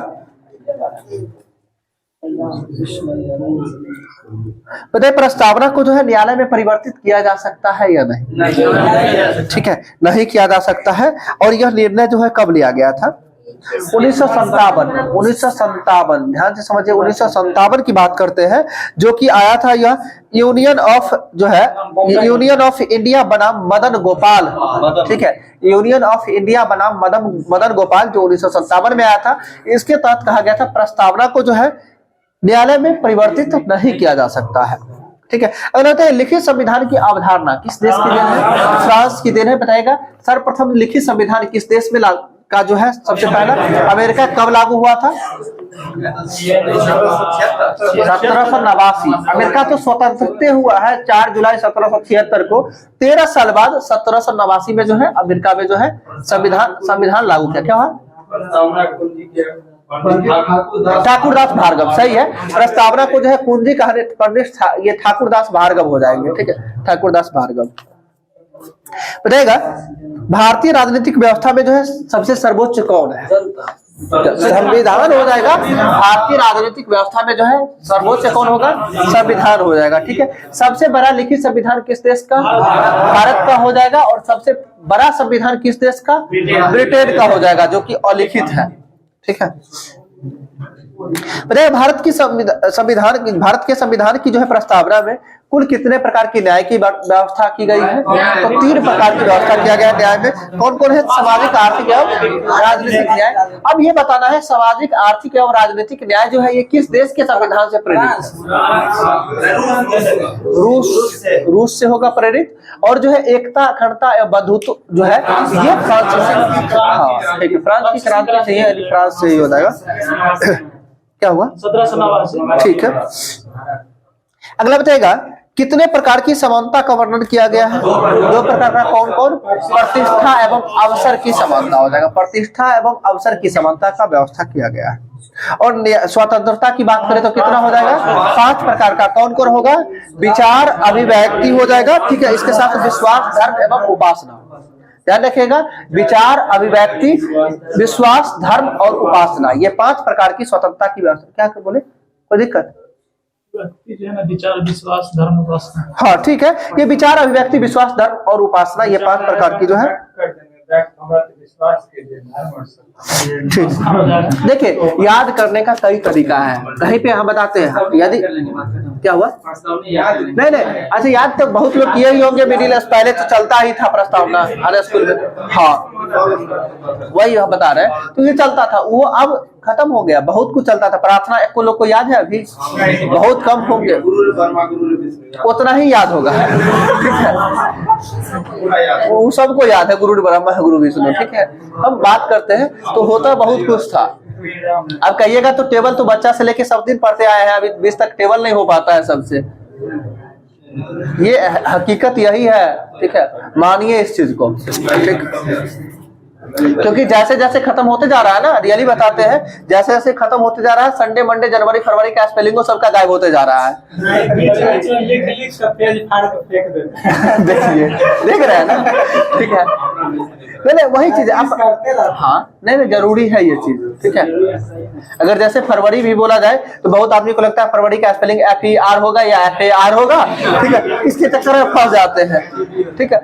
Speaker 1: बताइए प्रस्तावना को जो है न्यायालय में परिवर्तित किया जा सकता है या नहीं? ठीक है, नहीं किया जा सकता है। और यह निर्णय जो है कब लिया गया था? 1957। ध्यान से समझिए, 1957 की बात करते हैं, जो कि आया था यह यूनियन ऑफ जो है, यूनियन ऑफ इंडिया बनाम मदन गोपाल। ठीक है, यूनियन ऑफ इंडिया बनाम मदन गोपाल जो 1957 में आया था। इसके तहत कहा गया था प्रस्तावना को जो है न्यायालय में परिवर्तित नहीं किया जा सकता है। ठीक है, अगला लिखित संविधान की अवधारणा किस देश की देन है? फ्रांस की देन है। बताएगा सर्वप्रथम लिखित संविधान किस देश में का जो है सबसे पहला? अमेरिका। कब लागू हुआ था? 1789। अमेरिका तो स्वतंत्रता हुआ है 4 जुलाई 1776 को। 13 साल बाद 1789 में जो है अमेरिका में जो है संविधान लागू किया। क्या हुआ? ठाकुरदास भार्गव। सही है, प्रस्तावना को जो है कुंजी कहने ये ठाकुरदास भार्गव हो जाएंगे। ठीक है, ठाकुरदास भार्गव। बताइएगा भारतीय राजनीतिक व्यवस्था में जो है सबसे सर्वोच्च कौन है? संविधान हो जाएगा। भारतीय राजनीतिक व्यवस्था में जो है सर्वोच्च कौन होगा? संविधान हो जाएगा। ठीक है, सबसे बड़ा लिखित संविधान किस देश का? भारत का हो जाएगा। और सबसे बड़ा संविधान किस देश का? ब्रिटेन का हो जाएगा, जो कि अलिखित है। ठीक है, बताइए भारत के संविधान की जो है प्रस्तावना में कुल कितने प्रकार की न्याय की व्यवस्था की गई है? तो 3 प्रकार की व्यवस्था किया गया है न्याय में। कौन कौन है? सामाजिक, आर्थिक एवं राजनीतिक न्याय। अब ये बताना है सामाजिक, आर्थिक एवं राजनीतिक न्याय जो है ये किस देश के संविधान से प्रेरित है? रूस से होगा प्रेरित। और जो है एकता, अखंडता एवं बंधुत्व जो है ये फ्रांस से। हाँ ठीक है, फ्रांस की क्रांति से ही, फ्रांस से ही हो जाएगा। क्या हुआ? 1789। ठीक है, अगला बताएगा कितने प्रकार की समानता का वर्णन किया गया है? 2 प्रकार का। कौन कौन? प्रतिष्ठा एवं अवसर की समानता हो जाएगा। प्रतिष्ठा एवं अवसर की समानता का व्यवस्था किया गया है। और स्वतंत्रता की बात करें तो कितना हो जाएगा? 5 प्रकार का। कौन कौन होगा? विचार, अभिव्यक्ति हो जाएगा। ठीक है, इसके साथ विश्वास, धर्म एवं उपासना। ध्यान रखिएगा, विचार, अभिव्यक्ति, विश्वास, धर्म और उपासना, ये 5 प्रकार की स्वतंत्रता की व्यवस्था। क्या बोले? कोई दिक्कत?
Speaker 2: विचार, विश्वास, धर्म, उपासना।
Speaker 1: हाँ ठीक है, ये विचार, अभिव्यक्ति, विश्वास, धर्म और उपासना, ये 5 प्रकार की जो है। ठीक, देखिए याद करने का कई तरीका है। कहीं पे हम बताते हैं यदि क्या हुआ? नहीं, अच्छा याद तो बहुत लोग किए ही होंगे। मिडिल पहले तो चलता ही था प्रस्तावना हर स्कूल में। हाँ वही हम बता रहे हैं, तो ये चलता था, वो अब खत्म हो गया। बहुत कुछ चलता था। प्रार्थना को लोग को याद है? अभी बहुत कम होंगे, उतना ही याद होगा। ठीक है, वो सबको याद है, गुरु ब्रह्मा है गुरु विष्णु। ठीक है, हम बात करते हैं तो होता बहुत कुछ था। अब कहिएगा तो टेबल तो बच्चा से लेके सब दिन पढ़ते आए हैं, अभी 20 तक टेबल नहीं हो पाता है सबसे। ये हकीकत यही है। ठीक है, मानिए इस चीज को। ठीक, क्योंकि जैसे जैसे खत्म होते जा रहा है ना, रियली बताते हैं, जैसे जैसे खत्म होते जा रहा है, संडे, मंडे, जनवरी, फरवरी का स्पेलिंग सबका गायब होते जा रहा है। देखिए, देख रहे हैं ना? ठीक है, नहीं वही चीज आप। हाँ नहीं जरूरी है ये चीज। ठीक है, अगर जैसे फरवरी भी बोला जाए तो बहुत आदमी को लगता है फरवरी का स्पेलिंग FER होगा या FAR होगा। ठीक है, इसके चक्कर में फंस जाते हैं। ठीक है,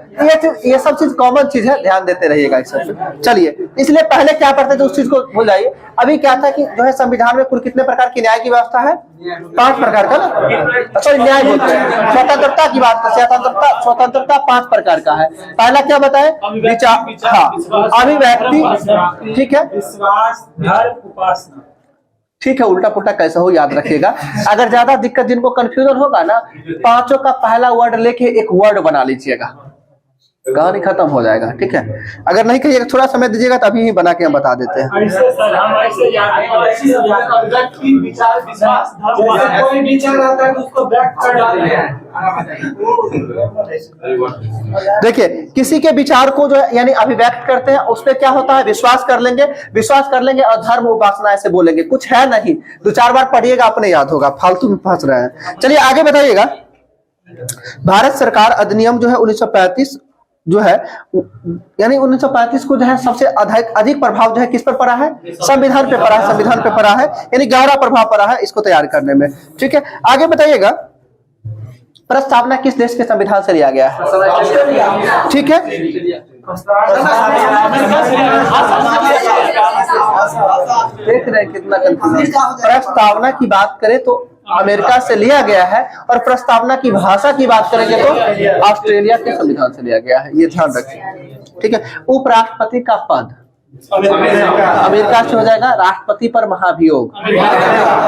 Speaker 1: ये सब चीज कॉमन चीज है, ध्यान देते रहिएगा इस सब। चलिए, इसलिए पहले क्या करते थे उस चीज को भूल जाइए। अभी क्या था कि जो है संविधान में कुल कितने प्रकार की न्याय की व्यवस्था है? 5 प्रकार का ना, सॉरी न्याय बोलते हैं। स्वतंत्रता की बात करते, स्वतंत्रता 5 प्रकार का है। पहला क्या बताए? विचार, हाँ, अभिव्यक्ति, ठीक है,
Speaker 2: विश्वास, धर्म, उपासना।
Speaker 1: ठीक है, उल्टा पुल्टा कैसे हो याद रखिएगा। अगर ज्यादा दिक्कत जिनको कंफ्यूजन होगा ना, 5 का पहला वर्ड लेके एक वर्ड बना लीजिएगा, कहानी खत्म हो जाएगा। ठीक है, अगर नहीं कहिएगा, थोड़ा समय दीजिएगा तो अभी ही बना के हम बता देते हैं। देखिए, किसी के विचार को जो है यानी अभिव्यक्त करते हैं, उस पर क्या होता है? विश्वास कर लेंगे और धर्म उपासना ऐसे बोलेंगे। कुछ है नहीं, 2-4 बार पढ़िएगा, अपने याद होगा, फालतू में फंस रहे हैं। चलिए आगे बताइएगा। भारत सरकार अधिनियम जो है 1935 जो है, यानी 1935 को जो है सबसे अधिक प्रभाव जो है किस पर पड़ा है? संविधान पे पड़ा है, संविधान पे पड़ा है, यानी गहरा प्रभाव पड़ा है इसको तैयार करने में। ठीक है, आगे बताइएगा। प्रस्तावना किस देश के संविधान से लिया गया है? ठीक है, देख रहे हैं कितना कंफ्यूजन। प्रस्तावना की बात करें तो अमेरिका से लिया गया है, और प्रस्तावना की भाषा की बात करेंगे तो ऑस्ट्रेलिया के संविधान से लिया गया है, ये ध्यान रखिए। ठीक है, उपराष्ट्रपति का पद अमेरिका से हो जाएगा, राष्ट्रपति पर महाभियोग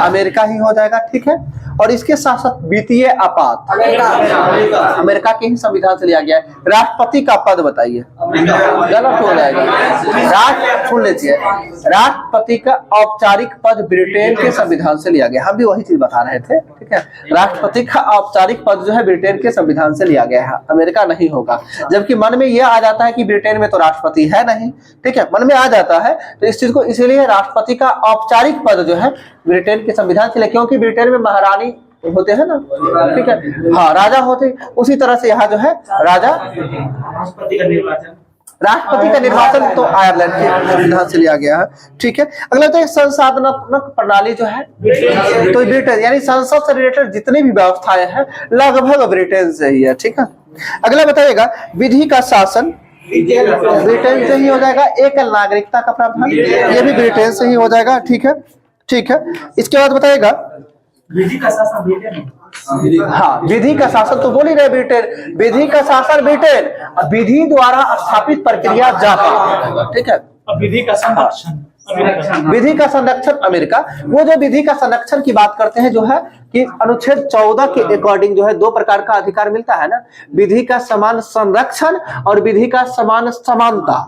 Speaker 1: अमेरिका ही हो जाएगा। ठीक है, और इसके साथ साथ वित्तीय आपात अमेरिका के ही संविधान से लिया गया है। राष्ट्रपति का पद बताइए, गलत हो जाएगा। सुन लीजिए, राष्ट्रपति का औपचारिक पद ब्रिटेन के संविधान से लिया गया। हम भी वही चीज बता रहे थे। ठीक है, राष्ट्रपति का औपचारिक पद जो है ब्रिटेन के संविधान से लिया गया है, अमेरिका नहीं होगा। जबकि मन में यह आ जाता है कि ब्रिटेन में तो राष्ट्रपति है नहीं। ठीक है, मन में आ जाता है, तो इस चीज को इसीलिए राष्ट्रपति का औपचारिक पद जो है ब्रिटेन के संविधान से, क्योंकि ब्रिटेन में महारानी होते हैं ना। ठीक है, हाँ, राजा होते, उसी तरह से यहाँ जो है राजा, राष्ट्रपति का निर्वाचन तो आयरलैंड के संविधान से लिया गया है। ठीक है, अगला तो संसाधनात्मक प्रणाली जो है तो ब्रिटेन, यानी संसद से रिलेटेड जितनी भी व्यवस्थाएं हैं लगभग ब्रिटेन से ही है। ठीक है, अगला बताइएगा। विधि का शासन ब्रिटेन से ही हो जाएगा। एकल नागरिकता का प्रावधान ये भी ब्रिटेन से ही हो जाएगा। ठीक है, ठीक है, इसके बाद बताइएगा।
Speaker 2: विधि का शासन ब्रिटेन,
Speaker 1: हाँ, विधि का शासन तो बोल ही रहे ब्रिटेन, विधि का शासन ब्रिटेन, विधि द्वारा स्थापित प्रक्रिया जापान। ठीक है,
Speaker 2: विधि का संरक्षण,
Speaker 1: विधि का संरक्षण अमेरिका। वो जो विधि का संरक्षण की बात करते हैं जो है कि अनुच्छेद 14 के अकॉर्डिंग जो है 2 प्रकार का अधिकार मिलता है ना, विधि का समान संरक्षण और विधि का समान समानता।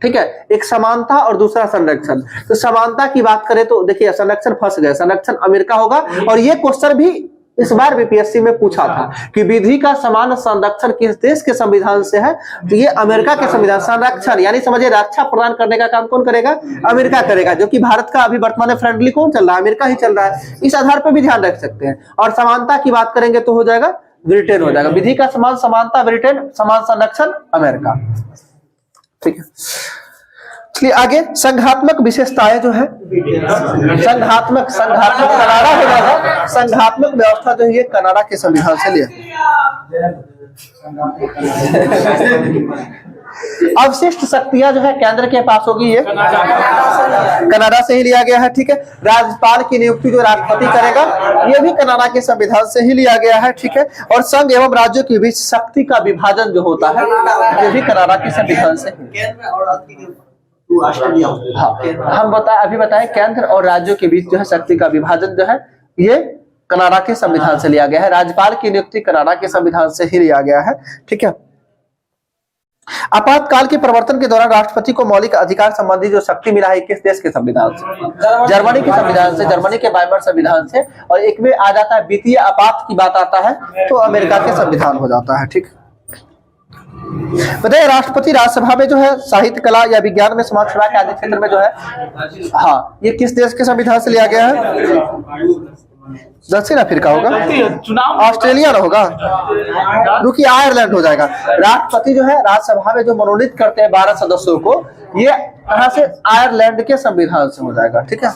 Speaker 1: ठीक है, एक समानता और दूसरा संरक्षण। तो समानता की बात करें तो देखिए, संरक्षण फंस गए, संरक्षण अमेरिका होगा। और ये क्वेश्चन भी इस बार बीपीएससी में पूछा था कि विधि का समान संरक्षण किस देश के संविधान से है, तो ये अमेरिका के संविधान। संरक्षण यानी समझिए रक्षा प्रदान करने का काम कौन करेगा? अमेरिका करेगा, जो कि भारत का अभी वर्तमान में फ्रेंडली कौन चल रहा है? अमेरिका ही चल रहा है। इस आधार पर भी ध्यान रख सकते हैं। और समानता की बात करेंगे तो हो जाएगा ब्रिटेन हो जाएगा। विधि का समान समानता ब्रिटेन, समान संरक्षण अमेरिका। ठीक है, चलिए आगे। संघात्मक विशेषताएं जो है, संघात्मक कनाडा हो जाएगा। संघात्मक व्यवस्था जो है ये कनाडा के संविधान से लिया। अवशिष्ट शक्तियां जो है केंद्र के पास होगी, ये कनाडा से ही लिया गया है। ठीक है, राज्यपाल की नियुक्ति जो राष्ट्रपति करेगा ये भी कनाडा के संविधान से ही लिया गया है। ठीक है, और संघ एवं राज्यों के बीच शक्ति का विभाजन जो होता है ये भी कनाडा के संविधान से। हाँ, हम अभी बताएं केंद्र और राज्यों के बीच जो है शक्ति का विभाजन जो है ये कनाडा के संविधान से लिया गया है। राज्यपाल की नियुक्ति कनाडा के संविधान से ही लिया गया है। ठीक है, आपातकाल के प्रवर्तन के दौरान राष्ट्रपति को मौलिक अधिकार संबंधी जो शक्ति मिला है किस देश के संविधान से? जर्मनी के संविधान से, जर्मनी के वाइमर संविधान से। और एक में आ जाता है वित्तीय आपात की बात आता है तो अमेरिका के संविधान हो जाता है। ठीक, बताइए राष्ट्रपति राज्यसभा में जो है साहित्य, कला या विज्ञान में, समाज सेवा के आदि क्षेत्र में जो है, हाँ, ये किस देश के संविधान से लिया गया है? दक्षिण अफ्रीका होगा, ऑस्ट्रेलिया ना होगा, रुकी आयरलैंड हो जाएगा। राष्ट्रपति जो है राज्यसभा में जो मनोनीत करते हैं 12 सदस्यों को, ये यहाँ से आयरलैंड के संविधान से हो जाएगा। ठीक है,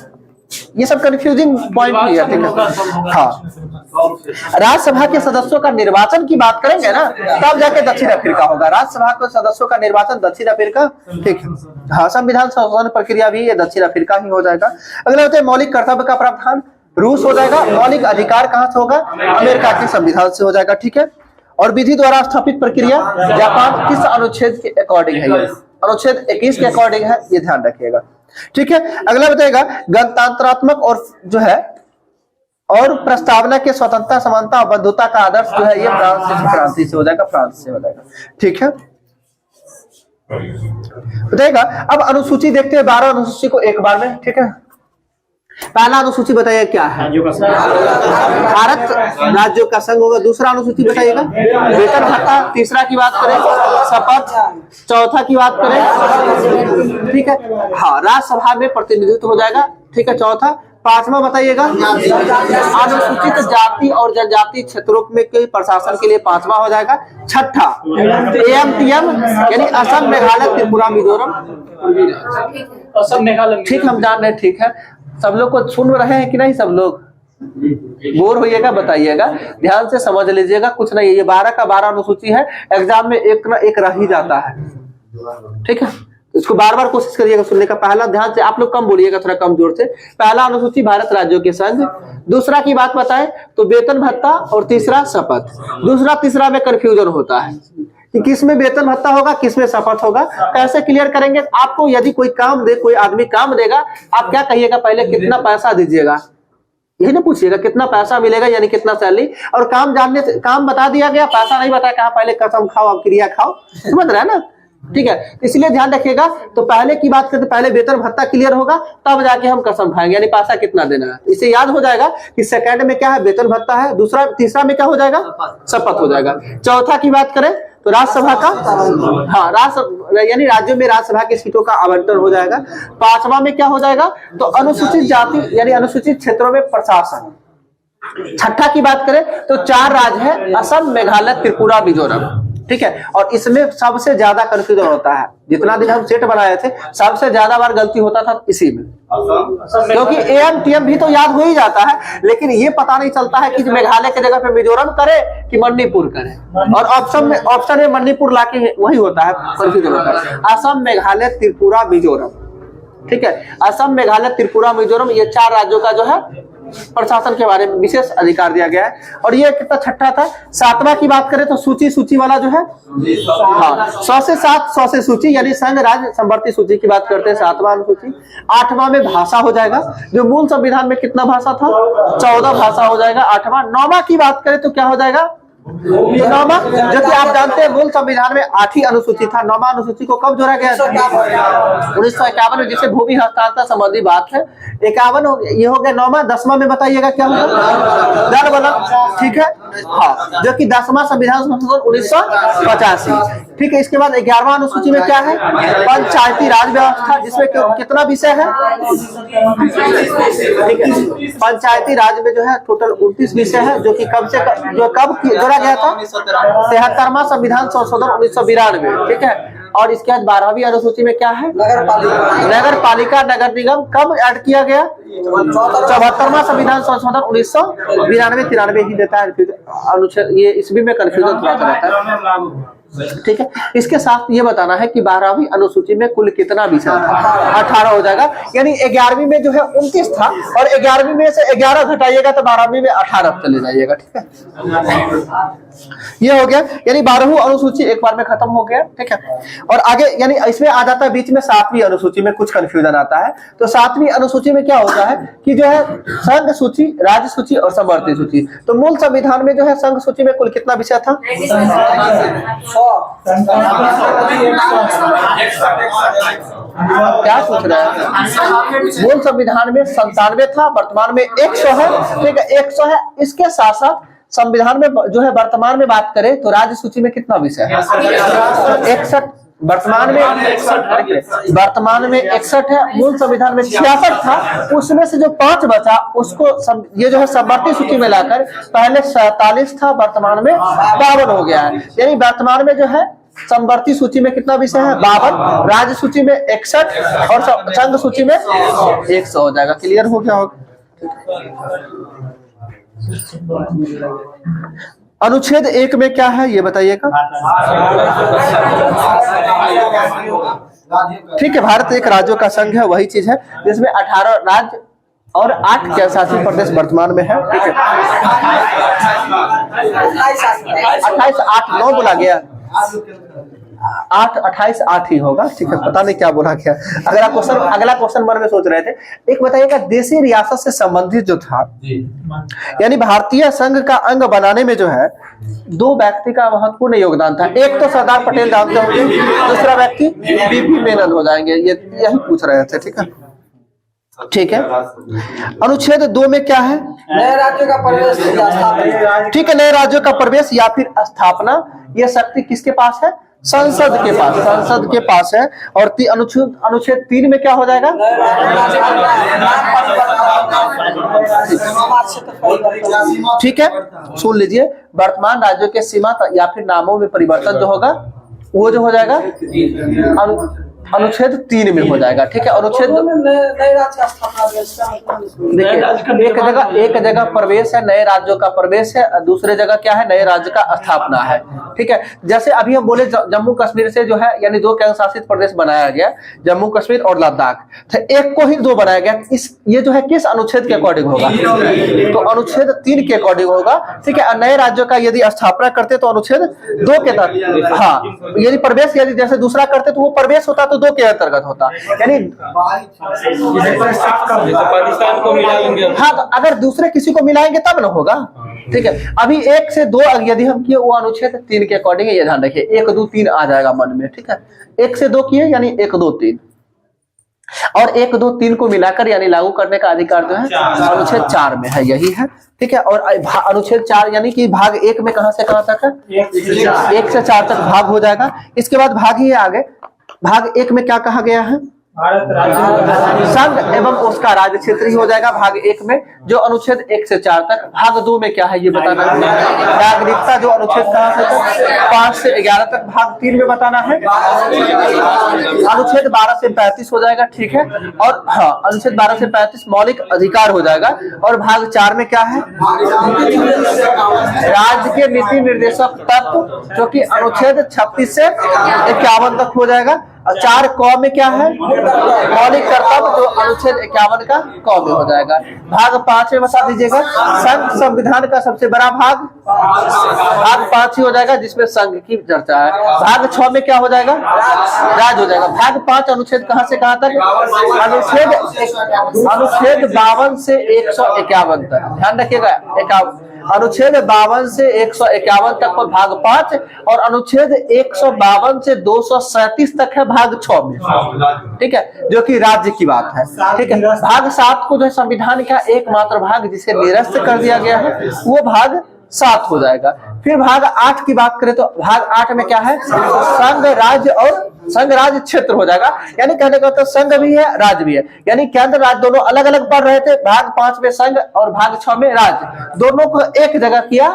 Speaker 1: ये सब कंफ्यूजिंग पॉइंट भी है, ठीक है। हाँ, राज्यसभा के सदस्यों का निर्वाचन की बात करेंगे ना, तब जाके दक्षिण अफ्रीका होगा। राज्यसभा के सदस्यों का निर्वाचन दक्षिण अफ्रीका, ठीक है। हाँ, संविधान संशोधन प्रक्रिया भी ये दक्षिण अफ्रीका ही हो जाएगा। अगला होता है मौलिक कर्तव्य का प्रावधान, रूस हो जाएगा। मौलिक अधिकार कहाँ से होगा? अमेरिका के संविधान से हो जाएगा, ठीक है। और विधि द्वारा स्थापित प्रक्रिया जापान किस अनुच्छेद के अकॉर्डिंग है? ये अनुच्छेद 21 के अकॉर्डिंग है, ये ध्यान रखिएगा, ठीक है। अगला बताएगा गणतंत्रात्मक और जो है और प्रस्तावना के स्वतंत्रता, समानता और बंधुता का आदर्श जो है ये क्रांति से हो जाएगा, फ्रांस से हो जाएगा, ठीक है। बताइएगा अब अनुसूची देखते हैं, 12 अनुसूची को एक बार में, ठीक है। पहला अनुसूची बताइए क्या है? भारत राज्यों का संघ होगा। दूसरा अनुसूची बताइएगा वेतन भत्ता। तीसरा की बात करें शपथ। चौथा की बात करें, ठीक है, हाँ, राज्यसभा में प्रतिनिधित्व हो जाएगा, ठीक है। चौथा, पांचवा बताइएगा अनुसूचित जाति और जनजाति क्षेत्रों में के प्रशासन के लिए पांचवा हो जाएगा। छठा AMTM यानी असम, मेघालय, त्रिपुरा, मिजोरम,
Speaker 2: असम, मेघालय,
Speaker 1: ठीक, हम जान रहे हैं, ठीक है। सब लोग को सुन रहे हैं कि नहीं? सब लोग बोर होइएगा, बताइएगा, ध्यान से समझ लीजिएगा, कुछ नहीं है। ये 12 का 12 अनुसूची है, एग्जाम में एक ना एक रह ही जाता है, ठीक है। इसको बार बार कोशिश करिएगा सुनने का। पहला, ध्यान से आप लोग कम बोलिएगा, थोड़ा कम जोर से। पहला अनुसूची भारत राज्यों के संघ। दूसरा की बात बताएं तो वेतन भत्ता, और तीसरा शपथ। दूसरा तीसरा में कंफ्यूजन होता है कि किस में वेतन भत्ता होगा, किस में शपथ होगा। कैसे क्लियर करेंगे? आपको यदि कोई काम दे, कोई आदमी काम देगा, आप क्या कहिएगा? पहले कितना पैसा दीजिएगा, यही ना पूछिएगा, कितना पैसा मिलेगा यानी कितना सैलरी। और काम जानने से, काम बता दिया गया, पैसा नहीं बताया, कहा पहले कसम खाओ अब क्रिया खाओ, समझ रहे हैं ना, ठीक है। इसलिए ध्यान रखिएगा। तो पहले की बात करते, पहले वेतन भत्ता क्लियर होगा, तब जाके हम कसम खाएंगे, यानी पैसा कितना देना है। इसे याद हो जाएगा कि सेकंड में क्या है? वेतन भत्ता है। दूसरा, तीसरा में क्या हो जाएगा? शपथ हो जाएगा। चौथा की बात करें तो राज्यसभा का, हाँ, राज्य यानी राज्यों में राज्यसभा की सीटों का आवंटन हो जाएगा। पांचवा में क्या हो जाएगा? तो अनुसूचित जाति यानी अनुसूचित क्षेत्रों में प्रशासन। छठा की बात करें तो 4 राज्य है, असम, मेघालय, त्रिपुरा, मिजोरम, ठीक है। और इसमें सबसे ज्यादा कंफ्यूजन होता है। जितना दिन हम सेट बनाए थे, सबसे ज्यादा बार गलती होता था इसी में, क्योंकि AMTM भी तो याद हो ही जाता है, लेकिन ये पता नहीं चलता है कि मेघालय के जगह पे मिजोरम करे कि मणिपुर करे। और ऑप्शन में मणिपुर लाके वही होता है, कंफ्यूजन होता है। असम, मेघालय, त्रिपुरा, मिजोरम, ठीक है। असम, मेघालय, त्रिपुरा, मिजोरम, ये 4 राज्यों का जो है प्रशासन के बारे में विशेष अधिकार दिया गया है। और ये कितना छठा था। 7वां की बात करें तो सूची वाला जो है, हाँ, 100 से 7, 100 से सूची यानी संघ राज्य संवर्ती सूची की बात करते हैं, 7वां अनुसूची। 8वां में भाषा हो जाएगा, जो मूल संविधान में कितना भाषा था? 14 भाषा हो जाएगा, 8वां। 9वां की बात करें तो क्या हो जाएगा? 9वां, जो कि आप जानते हैं मूल संविधान में 8 ही अनुसूची था। 9वां अनुसूची को कब जोड़ा गया? 1951 में, जिसे भूमि हस्तांतरण संबंधी बात है। 51 ये हो गया 9वां। 10वां में बताइएगा क्या होगा? दल बलम, ठीक है, हाँ, जो कि 10वां संविधान संशोधन 1985, ठीक है। इसके बाद 11वां अनुसूची में क्या है? पंचायती राज व्यवस्था, जिसमें कितना विषय है? ठीक है, पंचायती राज में जो है टोटल 29 विषय है, जो कि कब से जो कब जोड़ा गया था? 73वां संविधान संशोधन 1992, ठीक है। और इसके बाद 12वीं अनुसूची में क्या है? नगर पालिका, नगर निगम कब ऐड किया गया? 74वां संविधान संशोधन 1992-93 ही देता है अनुच्छेद। ये इसमें में कंफ्यूजन थोड़ा सा रहता है, ठीक है। इसके साथ ये बताना है कि 12वीं अनुसूची में कुल कितना विषय था? 18 हो जाएगा। यानी 11वीं में जो है 29 था, और 11वीं में से 11 घटाइएगा तो 12वीं में 18 चले जाइएगा, ठीक है। ये हो गया, यानी 12वीं अनुसूची एक बार में खत्म हो गया, ठीक है। और आगे यानी इसमें आ जाता है बीच में 7वीं अनुसूची में कुछ कंफ्यूजन आता है। तो 7वीं अनुसूची में क्या होता है कि जो है संघ सूची, राज्य सूची और समवर्ती सूची। तो मूल संविधान में जो है संघ सूची में कुल कितना विषय था? क्या पूछ रहे हैं? मूल संविधान में 97 था, वर्तमान में 100 है, ठीक है, 100 है। इसके साथ साथ संविधान में जो है वर्तमान में बात करें तो राज्य सूची में कितना विषय है? 61। वर्तमान में 61 है। मूल संविधान में 66 था, उसमें से जो 5 बचा उसको ये जो है समवर्ती सूची में लाकर पहले 47 था, वर्तमान में 52 हो गया है। यानी वर्तमान में जो है समवर्ती सूची में कितना विषय है? 52, राज्य सूची में 61 और संघ सूची में 100 हो जाएगा। क्लियर हो गया होगा? अनुच्छेद 1 में क्या है ये बताइएगा। ठीक है, भारत एक राज्यों का संघ है, वही चीज है जिसमें 18 राज्य और 8 केंद्र शासित प्रदेश वर्तमान में है। ठीक है, 28, 8, 9 बोला गया, 8, 28, 8 ही होगा। ठीक है, पता नहीं क्या बोला गया। अगला क्वेश्चन मन में सोच रहे थे। एक बताइएगा, देशी रियासत से संबंधित जो था, यानी भारतीय संघ का अंग बनाने में जो है 2 व्यक्ति का महत्वपूर्ण योगदान था। एक तो सरदार पटेल जानते होंगे, दूसरा व्यक्ति बीपी मेनन हो जाएंगे। ये यही पूछ रहे थे। ठीक है, ठीक है। अनुच्छेद 2 में क्या है?
Speaker 3: नए राज्यों का प्रवेश या स्थापना।
Speaker 1: ठीक है, नए राज्यों का प्रवेश या फिर स्थापना, यह शक्ति किसके पास है? संसद के पास, संसद के पास है। और अनुच्छेद 3 में क्या हो जाएगा? ठीक है, सुन लीजिए, वर्तमान राज्यों के सीमा या फिर नामों में परिवर्तन जो होगा वो जो हो जाएगा अनुच्छेद 3 में हो जाएगा। ठीक है, अनुच्छेद देखिए, एक जगह प्रवेश है, नए राज्यों का प्रवेश है, दूसरे जगह क्या है? नए राज्य का स्थापना है। ठीक है, जैसे अभी हम बोले जम्मू कश्मीर से जो है यानी 2 केंद्र शासित प्रदेश बनाया गया, जम्मू कश्मीर और लद्दाख, तो एक को ही 2 बनाया गया। ये जो है किस अनुच्छेद के अकॉर्डिंग होगा? तो अनुच्छेद 3 के अकॉर्डिंग होगा। ठीक है, नए राज्यों का यदि स्थापना करते तो अनुच्छेद 2 के तहत, हाँ, यदि प्रवेश यदि जैसे दूसरा करते तो वो प्रवेश होता तो 2 के अंतर्गत होता। यानी
Speaker 2: पाकिस्तान को मिलाएंगे।
Speaker 1: हाँ, तो अगर दूसरे किसी को मिलाएंगे तब ना होगा। ठीक है, अभी 1 से 2 यदि हम किए वो अनुच्छेद 3 के अकॉर्डिंग, ये ध्यान रखिए, 1, 2, 3 आ जाएगा मन में। ठीक है, 1 से 2 किए यानी 1, 2, 3, और 1, 2, 3 को मिलाकर यानी लागू करने का अधिकार जो है अनुच्छेद 4 में है, यही है। ठीक है, और अनुच्छेद 4 यानी कि भाग 1 में कहां से कहां तक है? 1 से 4 तक भाग हो जाएगा। इसके बाद भाग ही आगे, भाग 1 में क्या कहा गया है? संघ एवं उसका राज्य क्षेत्र ही हो जाएगा भाग 1 में, जो अनुच्छेद 1 से 4 तक। भाग 2 में क्या है ये बताना है। नागरिकता जो अनुच्छेद कहां से 5 से 11 तक, भाग 3 में बताना है। अनुच्छेद 12 से 35 हो जाएगा। ठीक है, और हाँ, अनुच्छेद 12 से 35 मौलिक अधिकार हो जाएगा। और भाग 4 में क्या है? राज्य के नीति निर्देशक तत्व, जो कि अनुच्छेद 36 से 51 तक हो जाएगा। और 4 क में क्या है? मौलिक कर्तव्य, जो अनुच्छेद 51 का क में हो जाएगा। भाग 5 में बता दीजिएगा, संघ संविधान का सबसे बड़ा भाग 5 ही हो जाएगा, जिसमें संघ की चर्चा है। भाग 6 में क्या हो जाएगा? राज्य हो जाएगा। भाग 5 अनुच्छेद कहां से कहां तक? अनुच्छेद 52 से 151 तक, ध्यान रखिएगा। अनुच्छेद 52 से 151 तक पर भाग 5, और अनुच्छेद 152 से 237 तक है भाग 6 में। ठीक है, जो कि राज्य की बात है। ठीक है, भाग 7 को जो संविधान का एकमात्र भाग जिसे निरस्त कर दिया गया है वो भाग 7 हो जाएगा। फिर भाग 8 की बात करें तो भाग 8 में क्या है? संघ राज्य और संघ राज्य क्षेत्र हो जाएगा। यानी कहने का मतलब संघ भी है, राज्य भी है, यानी केंद्र राज्य दोनों अलग अलग पढ़ रहे थे। भाग 5 में संघ और भाग 6 में राज्य, दोनों को एक जगह किया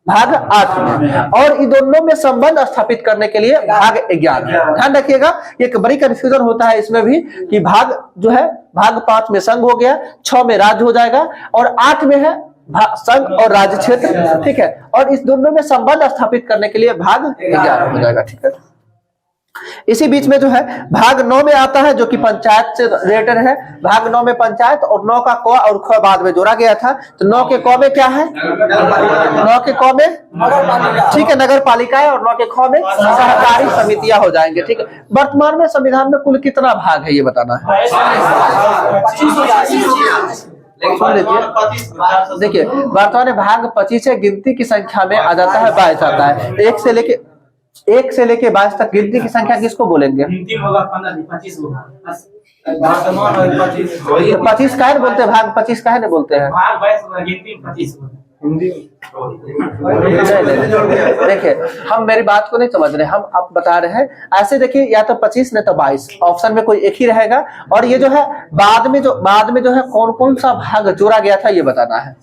Speaker 1: भाग 8 में। और इन दोनों में संबंध स्थापित करने के लिए भाग 11। ध्यान रखिएगा, एक बड़ी कंफ्यूजन होता है इसमें भी कि भाग जो है भाग 5 में संघ हो गया, 6 में राज्य हो जाएगा, और 8 में है संघ और राज्य क्षेत्र। ठीक है, और इस दोनों में संबंध स्थापित करने के लिए भाग 11 हो जाएगा। ठीक है, इसी बीच में जो है भाग 9 में आता है, जो कि पंचायत से रिलेटेड है। भाग 9 में पंचायत, और 9 का क और ख बाद में जोड़ा गया था। तो 9 के क में क्या है? 9 के क में, ठीक है, नगर पालिकाएं, और 9 के ख में सहकारी समितियां हो जाएंगे। ठीक है, वर्तमान में संविधान में कुल कितना भाग है ये बताना है। सुन लीजिए, देखिए, वर्तमान में भाग 25 है, गिनती की संख्या में आ जाता है 22 आता है। 1 से लेके 22 तक गिनती की संख्या किसको बोलेंगे? 25 काहे बोलते हैं? भाग 25 काहे नहीं बोलते हैं? देखिए, हम मेरी बात को नहीं समझ रहे, हम आप बता रहे हैं ऐसे। देखिए, या तो 25 नहीं तो 22, ऑप्शन में कोई एक ही रहेगा। और ये जो है बाद में जो है कौन कौन सा भाग जोड़ा गया था ये बताना है।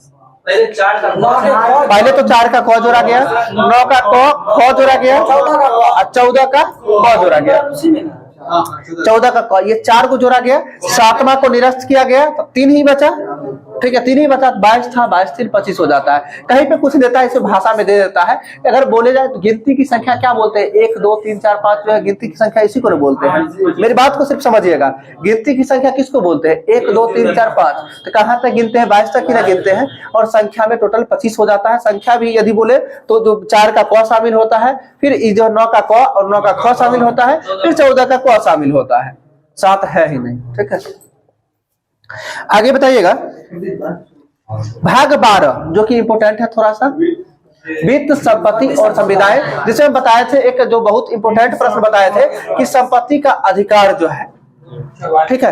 Speaker 2: पहले 4 का
Speaker 1: पहले तो 4 का क जोड़ा गया, 9 का ख जोड़ा गया, 14 का क जोड़ा गया, 14 का क, ये 4 को जोड़ा गया, 7वां को निरस्त किया गया तो 3 ही बचा। ठीक है, 3 ही बचा, 22 था, 22 3 25 हो जाता है। कहीं पे कुछ देता है इसे भाषा में दे देता है। अगर बोले जाए तो गिनती की संख्या क्या बोलते हैं, 1 2 3 4 5 जो है गिनती की संख्या इसी को बोलते हैं। मेरी बात को सिर्फ समझिएगा, गिनती की संख्या किसको बोलते हैं, 1 2 3 4 5। तो कहाँ तक गिनते हैं, 22 तक ही ना गिनते हैं, और संख्या में टोटल 25 हो जाता है। संख्या भी यदि बोले तो जो 4 का क शामिल होता है, फिर जो 9 का क और 9 का ख शामिल होता है, फिर 14 का क शामिल होता है, 7 है ही नहीं। ठीक है, आगे बताइएगा भाग 12 जो कि इंपोर्टेंट है थोड़ा सा, वित्त संपत्ति और संविदाएं, जिसमें बताए थे एक जो बहुत इंपोर्टेंट प्रश्न बताए थे कि संपत्ति का अधिकार जो है, ठीक है,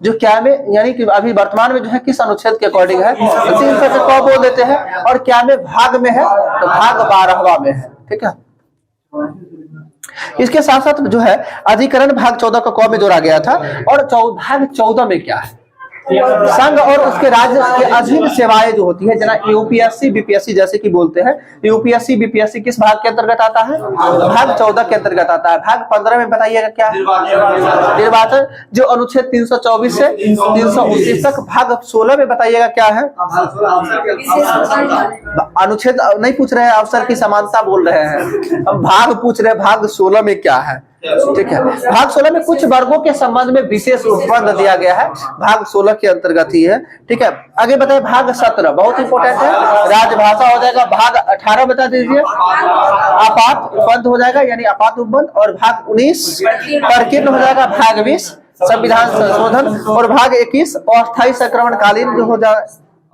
Speaker 1: जो क्या में यानी कि अभी वर्तमान में जो है किस अनुच्छेद के अकॉर्डिंग है, तो 300 से क बोल देते हैं, और क्या में भाग में है तो भाग 12वां में है। ठीक है, इसके साथ साथ जो है अधिकरण भाग 14 को क में जोड़ा गया था, और भाग 14 में क्या है, संघ और उसके राज्य के अधीन सेवाएं जो होती है, जना यूपीएससी बीपीएससी जैसे कि बोलते हैं, यूपीएससी बीपीएससी किस भाग के अंतर्गत आता है, भाग 14 के अंतर्गत आता है। भाग 15 में बताइएगा क्या है, निर्वाचन, जो अनुच्छेद 324 से 329 तक। भाग 16 में बताइएगा क्या है, अनुच्छेद नहीं पूछ रहे हैं, अवसर की समानता बोल रहे हैं, हम भाग पूछ रहे हैं, भाग 16 में क्या है। ठीक है, भाग 16 में कुछ वर्गों के संबंध में विशेष उपबंध दिया गया है, भाग 16 के अंतर्गत ही है। ठीक है, आगे बताइए भाग 17 बहुत इंपॉर्टेंट है, राजभाषा हो जाएगा। भाग 18 बता दीजिए, आपात उपबंध हो जाएगा, यानी आपात उपबंध। और भाग 19 प्रकीर्ण हो जाएगा। भाग 20 संविधान संशोधन, और भाग 21 अस्थायी संक्रमणकालीन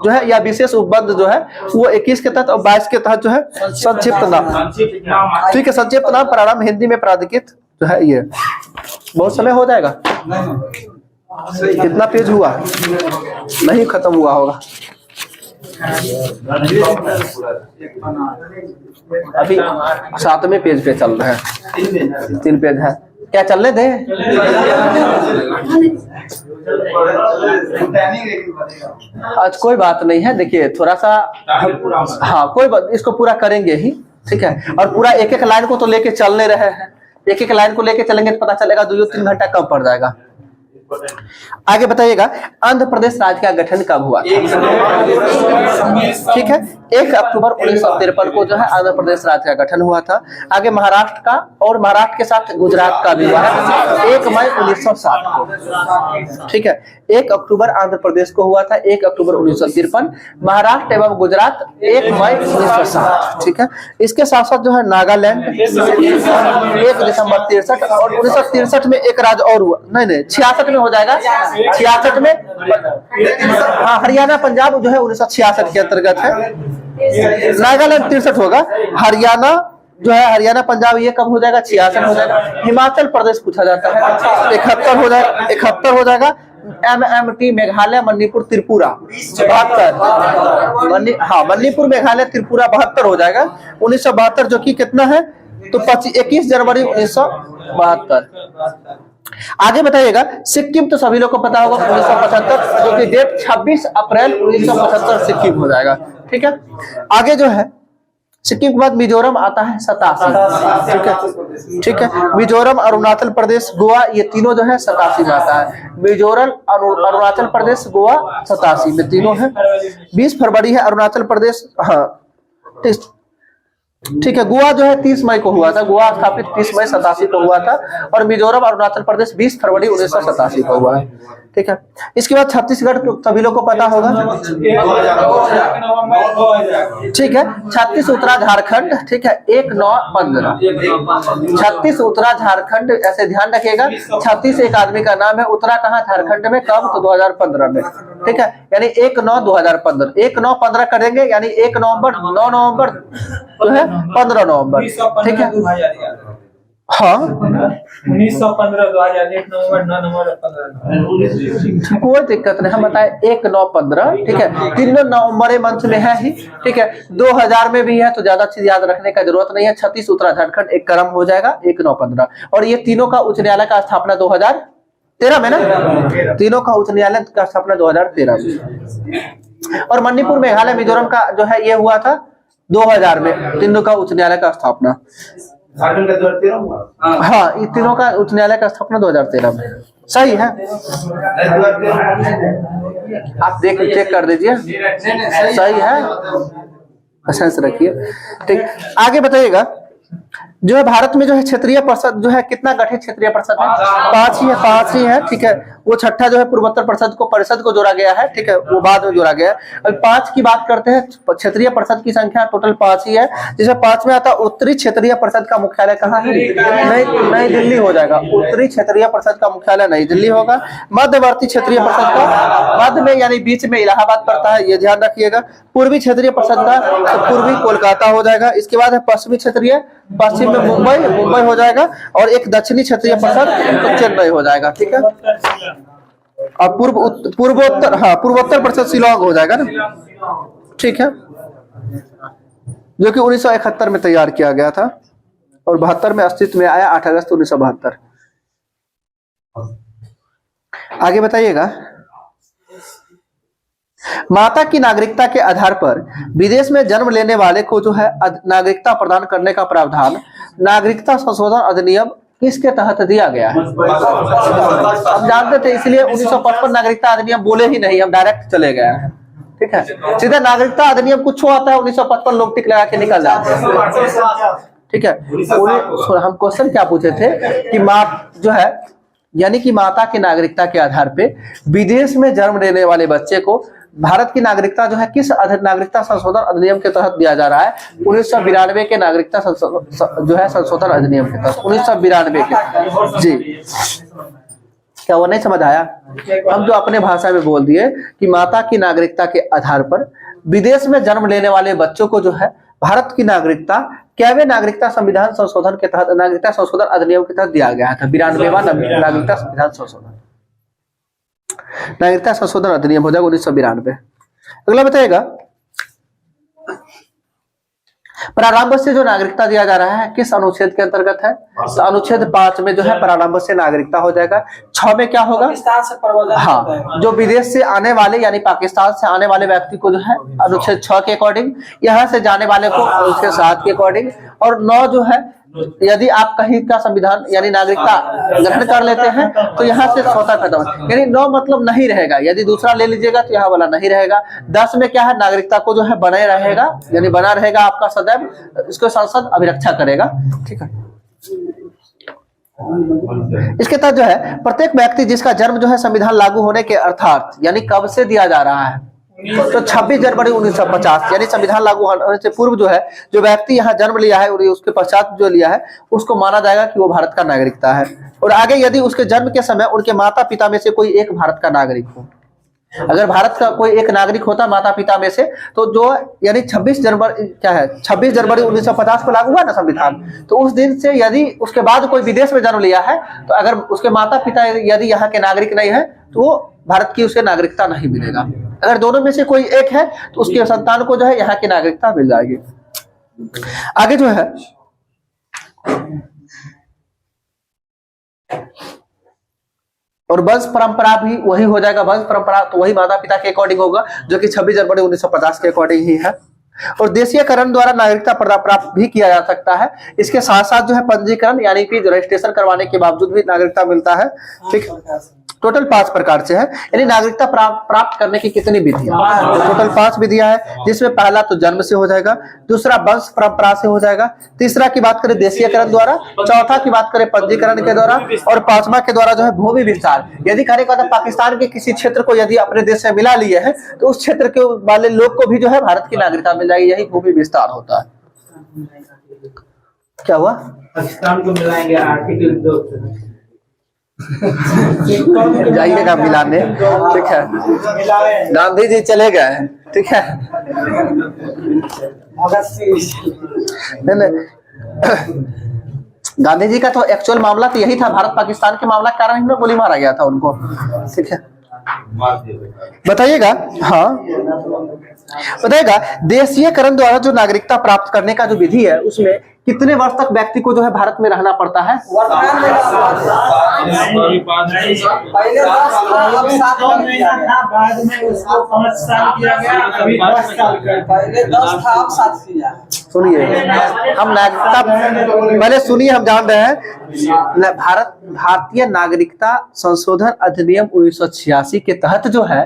Speaker 1: जो है या विशेष उपबंध जो है वो 21 के तहत और 22 के तहत जो है संक्षिप्त नाम। ठीक है, संक्षिप्त नाम प्रारंभ हिंदी में प्राधिकृत जो है ये। बहुत समय हो जाएगा, कितना पेज हुआ, नहीं खत्म हुआ होगा अभी, 7वें पेज पे चल रहे हैं, 3 पेज है, क्या चलने दे। आज कोई बात नहीं है, देखिए थोड़ा सा, हाँ कोई बात, इसको पूरा करेंगे ही। ठीक है, और पूरा एक एक लाइन को तो लेके चलने रहे हैं, एक एक लाइन को लेके चलेंगे तो पता चलेगा 2-3 घंटा कम पड़ जाएगा। आगे बताइएगा आंध्र प्रदेश राज्य का गठन कब हुआ। ठीक है, 1 अक्टूबर 1953 को जो है आंध्र प्रदेश राज्य का गठन हुआ था। आगे महाराष्ट्र का, और महाराष्ट्र के साथ गुजरात का भी हुआ है 1 मई 1960 को। ठीक है, 1 अक्टूबर आंध्र प्रदेश को हुआ था, 1 अक्टूबर 1953। महाराष्ट्र एवं गुजरात 1 मई 1960। ठीक है, इसके साथ साथ जो है नागालैंड 1 दिसंबर 63, और 1963 में एक राज्य और हुआ, नहीं 66 में हो जाएगा, 66 में। हाँ, हरियाणा पंजाब जो है 1966 के अंतर्गत है, नागालैंड 63 होगा, हरियाणा जो है हरियाणा पंजाब ये कब हो जाएगा, 66 हो जाएगा। हिमाचल प्रदेश पूछा जाता है 71 हो जाएगा, 71 हो जाएगा। MMT मेघालय मणिपुर त्रिपुरा 72, हाँ मणिपुर मेघालय त्रिपुरा 72 हो जाएगा। 1972 जो कि कितना है तो 21 जनवरी 1972। आगे बताइएगा सिक्किम तो सभी लोग को पता होगा 1975, जो कि डेट 26 अप्रैल 1975 सिक्किम हो जाएगा। ठीक है, आगे जो है सिक्किम के बाद मिजोरम आता है 87। ठीक है, ठीक है, मिजोरम अरुणाचल प्रदेश गोवा ये तीनों जो है 87 में आता है। मिजोरम अरुणाचल प्रदेश गोवा 87 में तीनों है। 20 फरवरी है अरुणाचल प्रदेश, हाँ ठीक है, गोवा जो है 30 मई को हुआ था, गोवा स्थापित 30 मई 87 को हुआ था, और मिजोरम अरुणाचल प्रदेश 20 फरवरी 1987 को हुआ है। ठीक है, इसके बाद छत्तीसगढ़ सभी लोग को पता होगा। ठीक है, 36 उत्तरा झारखंड। ठीक है, 1-9-15 36 उत्तरा झारखंड, ऐसे ध्यान रखिएगा। 36 एक आदमी का नाम है, उत्तरा कहाँ, झारखंड में, कब तो 2015 में। ठीक है, यानी 1-9-2015, 1-9-15 करेंगे, यानी 1 नवंबर 9 नवंबर जो है 15 नवंबर। ठीक है, हाँ
Speaker 2: 1915 2001 नवंबर 9 नवंबर 15
Speaker 1: कोई दिक्कत नहीं, हम बताए 1-9-15। ठीक है, तीनों नवंबर मंथ में है ही। ठीक है, 2000 में भी है तो ज्यादा चीज याद रखने का जरूरत नहीं है। 36 उत्तरा झारखंड एक क्रम हो जाएगा 1-9-15, और ये तीनों का उच्च न्यायालय का स्थापना 2013 में ना, तीनों का उच्च न्यायालय का स्थापना 2013 में। और मणिपुर, मेघालय, मिजोरम का जो है ये हुआ था 2000 में, तीनों का उच्च न्यायालय का स्थापना। हाँ, इन तीनों का उच्च न्यायालय का स्थापना 2013 में। सही है, आप देख चेक कर दीजिए, सही है, सेंस रखिए। ठीक, आगे बताइएगा। जो है भारत में जो है क्षेत्रीय परिषद जो है कितना गठित क्षेत्रीय परिषद है? 5 ही है। ठीक है, वो छठा जो है पूर्वोत्तर परिषद को जोड़ा गया है। ठीक है, वो बाद में जोड़ा गया है। अब 5 की बात करते हैं, क्षेत्रीय परिषद की संख्या टोटल 5 ही है, जिसमें 5 में आता उत्तरी क्षेत्रीय परिषद का मुख्यालय कहाँ है? नई दिल्ली हो जाएगा। उत्तरी क्षेत्रीय परिषद का मुख्यालय नई दिल्ली होगा। मध्यवर्ती क्षेत्रीय परिषद का मध्य में यानी बीच में इलाहाबाद पड़ता है, ये ध्यान रखिएगा। पूर्वी क्षेत्रीय परिषद का तो पूर्वी कोलकाता हो जाएगा। इसके बाद है पश्चिमी क्षेत्रीय, पश्चिम में मुंबई हो जाएगा। और एक दक्षिणी क्षेत्रीय परिषद तो चेन्नई हो जाएगा। ठीक है, और पूर्वोत्तर परिषद शिलांग हो जाएगा ना। ठीक है, जो कि 1971 में तैयार किया गया था और 72 में अस्तित्व में आया, 8 अगस्त 1972। आगे बताइएगा। माता की नागरिकता के आधार पर विदेश में जन्म लेने वाले को जो है नागरिकता प्रदान करने का प्रावधान नागरिकता संशोधन अधिनियम किसके तहत दिया गया है? हम जानते थे, इसलिए 1955 नागरिकता अधिनियम बोले ही नहीं, हम डायरेक्ट चले गए हैं। ठीक है, सीधा नागरिकता अधिनियम कुछ आता है 1955 लोग टिक लगा के निकल जाते हैं। ठीक है, हम क्वेश्चन क्या पूछे थे कि माँ जो है यानी कि माता की नागरिकता के आधार पे विदेश में जन्म लेने वाले बच्चे को भारत की नागरिकता जो है किस नागरिकता संशोधन अधिनियम के तहत दिया जा रहा है? 1992 के नागरिकता जो है संशोधन अधिनियम के तहत, 1992 के। जी, क्या वो नहीं समझ आया? हम जो अपने भाषा में बोल दिए कि माता की नागरिकता के आधार पर विदेश में जन्म लेने वाले बच्चों को जो है भारत की नागरिकता कैवे नागरिकता संविधान संशोधन के तहत, नागरिकता संशोधन अधिनियम के तहत दिया गया था। 92वां नागरिकता संविधान संशोधन, नागरिकता संशोधन अधिनियम हो जाएगा 1992। अगला बताइएगा, प्रारंभ से जो नागरिकता दिया जा रहा है किस अनुच्छेद के अंतर्गत है? तो अनुच्छेद 5 में जो है प्रारंभ से नागरिकता हो जाएगा। 6 में क्या होगा?
Speaker 3: पाकिस्तान से प्रवर्तन।
Speaker 1: हाँ, जो विदेश से आने वाले यानी पाकिस्तान से आने वाले व्यक्ति को जो है अनुच्छेद 6 के अकॉर्डिंग, यहाँ से जाने वाले को अनुच्छेद 7 के अकॉर्डिंग, और 9 जो है यदि आप कहीं का संविधान यानी नागरिकता ग्रहण कर लेते हैं तो यहाँ से स्वतः खत्म, यानी 9 मतलब नहीं रहेगा। यदि दूसरा ले लीजिएगा तो यहाँ वाला नहीं रहेगा। 10 में क्या है? नागरिकता को जो है बनाए रहेगा, यानी बना रहेगा आपका सदैव, इसको संसद अभिरक्षा करेगा। ठीक है, इसके तहत जो है प्रत्येक व्यक्ति जिसका जन्म जो है संविधान लागू होने के अर्थात यानी कब से दिया जा रहा है? तो 26 जनवरी 1950 यानी संविधान लागू होने से पूर्व जो है जो व्यक्ति यहाँ जन्म लिया है और उसके पश्चात जो लिया है उसको माना जाएगा कि वो भारत का नागरिकता है। और आगे यदि उसके जन्म के समय उनके माता पिता में से कोई एक भारत का नागरिक हो, अगर भारत का कोई एक नागरिक होता माता पिता में से, तो जो यानी 26 जनवरी 1950 को लागू हुआ ना संविधान, तो उस दिन से यदि उसके बाद कोई विदेश में जन्म लिया है तो अगर उसके माता पिता यदि यहाँ के नागरिक नहीं है तो वो भारत की उसे नागरिकता नहीं मिलेगा। अगर दोनों में से कोई एक है तो उसके संतान को जो है यहाँ की नागरिकता मिल जाएगी। आगे जो है और वंश परंपरा भी वही हो जाएगा। वंश परंपरा तो वही माता पिता के अकॉर्डिंग होगा जो कि 26 जनवरी 1950 के अकॉर्डिंग ही है। और देशीयकरण द्वारा नागरिकता प्राप्त भी किया जा सकता है। इसके साथ साथ जो है पंजीकरण यानी कि रजिस्ट्रेशन करवाने के बावजूद भी नागरिकता मिलता है। ठीक, टोटल 5 प्रकार से है, यानी नागरिकता प्राप्त करने की कितनी विधियां? तो टोटल 5 विधियां हैं, जिसमें पहला तो जन्म से हो जाएगा, दूसरा वंश परंपरा से हो जाएगा, तीसरा की बात करें देशीयकरण द्वारा, चौथा की बात करें पंजीकरण के द्वारा, और 5वां के द्वारा जो है भूमि विस्तार। यदि कहने का पाकिस्तान के किसी क्षेत्र को यदि अपने देश से मिला लिए हैं तो उस क्षेत्र के वाले लोग को भी जो है भारत की नागरिकता मिल जाएगी, यही भूमि विस्तार होता है। क्या हुआ?
Speaker 2: पाकिस्तान को मिलाएंगे आर्टिकल 2
Speaker 1: जाइएगा मिलाने। ठीक है, गांधी जी चले गए। ठीक है, गांधी जी का तो एक्चुअल मामला तो यही था, भारत पाकिस्तान के मामला के कारण ही गोली मारा गया था उनको। ठीक है, बताइएगा। हाँ बताइएगा, देशीयकरण द्वारा जो नागरिकता प्राप्त करने का जो विधि है उसमें कितने वर्ष तक व्यक्ति को जो है भारत में रहना पड़ता है?
Speaker 3: वर्तमान में पहले 10 अब 7 कर दिया गया।
Speaker 2: बाद में उसको 5 साल किया गया, अभी 10 साल कर।
Speaker 3: पहले 10 था, अब 7 किया।
Speaker 1: सुनिए, हम नागरिकता पहले सुनिए, हम जान रहे हैं भारतीय नागरिकता संशोधन अधिनियम 1986 के तहत जो है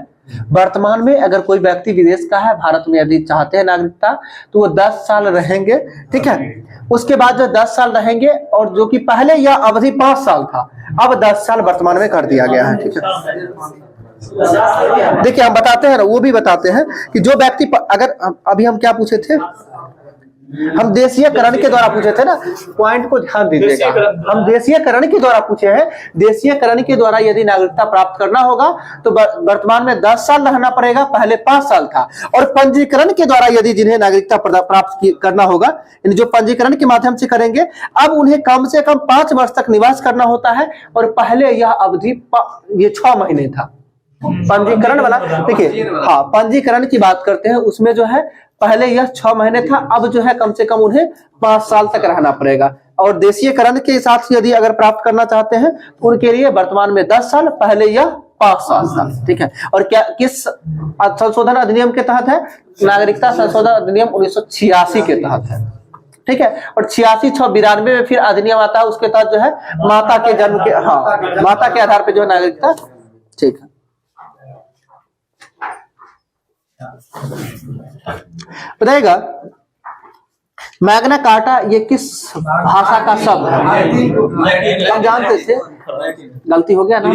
Speaker 1: वर्तमान में अगर कोई व्यक्ति विदेश का है, भारत में यदि चाहते हैं नागरिकता, तो वो 10 साल रहेंगे, ठीक है। उसके बाद जो 10 साल रहेंगे, और जो कि पहले यह अवधि 5 साल था, अब 10 साल वर्तमान में कर दिया गया है, ठीक है। देखिए, हम बताते हैं ना, वो भी बताते हैं कि जो व्यक्ति अगर अभी हम क्या पूछे थे, हम देशीयकरण के द्वारा पूछे थे ना, पॉइंट को ध्यान दीजिएगा, हम देशीयकरण के द्वारा पूछे हैं। देशीयकरण के द्वारा यदि नागरिकता प्राप्त करना होगा तो वर्तमान में 10 साल रहना पड़ेगा, पहले 5 साल था। और पंजीकरण के द्वारा यदि जिन्हें नागरिकता प्राप्त करना होगा, जो पंजीकरण के माध्यम से करेंगे, अब उन्हें कम से कम 5 वर्ष तक निवास करना होता है, और पहले यह अवधि ये 6 महीने था। पंजीकरण वाला देखिए, हाँ, पंजीकरण की बात करते हैं, उसमें जो है पहले यह 6 महीने था, अब जो है कम से कम उन्हें 5 साल तक रहना पड़ेगा। और देशीयकरण के हिसाब से यदि अगर प्राप्त करना चाहते हैं तो उनके लिए वर्तमान में 10 साल, पहले यह 5 साल था, ठीक है। और क्या किस संशोधन अधिनियम के तहत है? नागरिकता संशोधन अधिनियम 1986 के तहत है, ठीक है। और 86-92 में फिर अधिनियम आता है, उसके तहत जो है माता के जन्म के, हाँ, माता के आधार पर जो है नागरिकता, ठीक है। बताइएगा, मैग्ना कार्टा ये किस भाषा का शब्द है? हम जानते थे, गलती हो गया ना।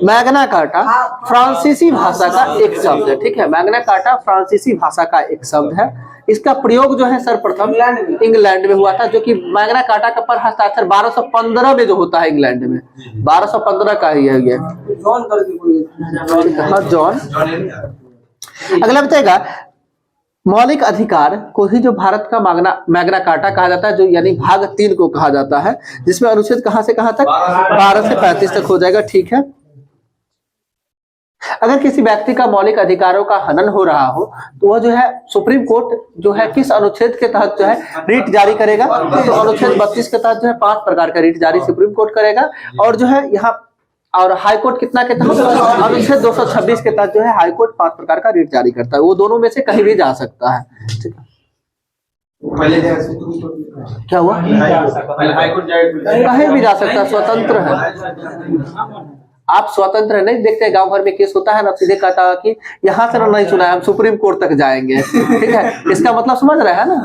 Speaker 1: मैग्ना कार्टा फ्रांसीसी भाषा का एक शब्द है, ठीक है। मैग्ना कार्टा फ्रांसीसी भाषा का एक शब्द है। इसका प्रयोग जो है सर्वप्रथम इंग्लैंड में हुआ था, जो कि मैग्ना कार्टा का पर हस्ताक्षर 1215 में जो होता है इंग्लैंड में, 1215 का ही है ये, जॉन। अगला बताएगा, मौलिक अधिकार को ही जो भारत का मैग्ना कार्टा कहा जाता है, जो यानी भाग 3 को कहा जाता है, जिसमें अनुच्छेद कहां से कहां तक? 12 से 35 तक हो जाएगा, ठीक है। अगर किसी व्यक्ति का मौलिक अधिकारों का हनन हो रहा हो तो वह जो है सुप्रीम कोर्ट जो है किस अनुच्छेद के तहत जो है रिट जारी करेगा? तो अनुच्छेद 32 के तहत जो है 5 प्रकार का रिट जारी सुप्रीम कोर्ट करेगा। और जो है यहाँ और हाई कोर्ट कितना के तहत? अनुच्छेद 226 के तहत जो है हाई कोर्ट 5 प्रकार का रिट जारी करता है। वो दोनों में से कहीं भी जा सकता है, ठीक है। क्या हुआ? कहीं भी जा सकता है, स्वतंत्र है। आप स्वतंत्र है, नहीं देखते गांव भर में केस होता है ना, सीधे कहता है कि यहाँ से नहीं सुना है, हम सुप्रीम कोर्ट तक जाएंगे, ठीक है। इसका मतलब समझ रहे हैं ना,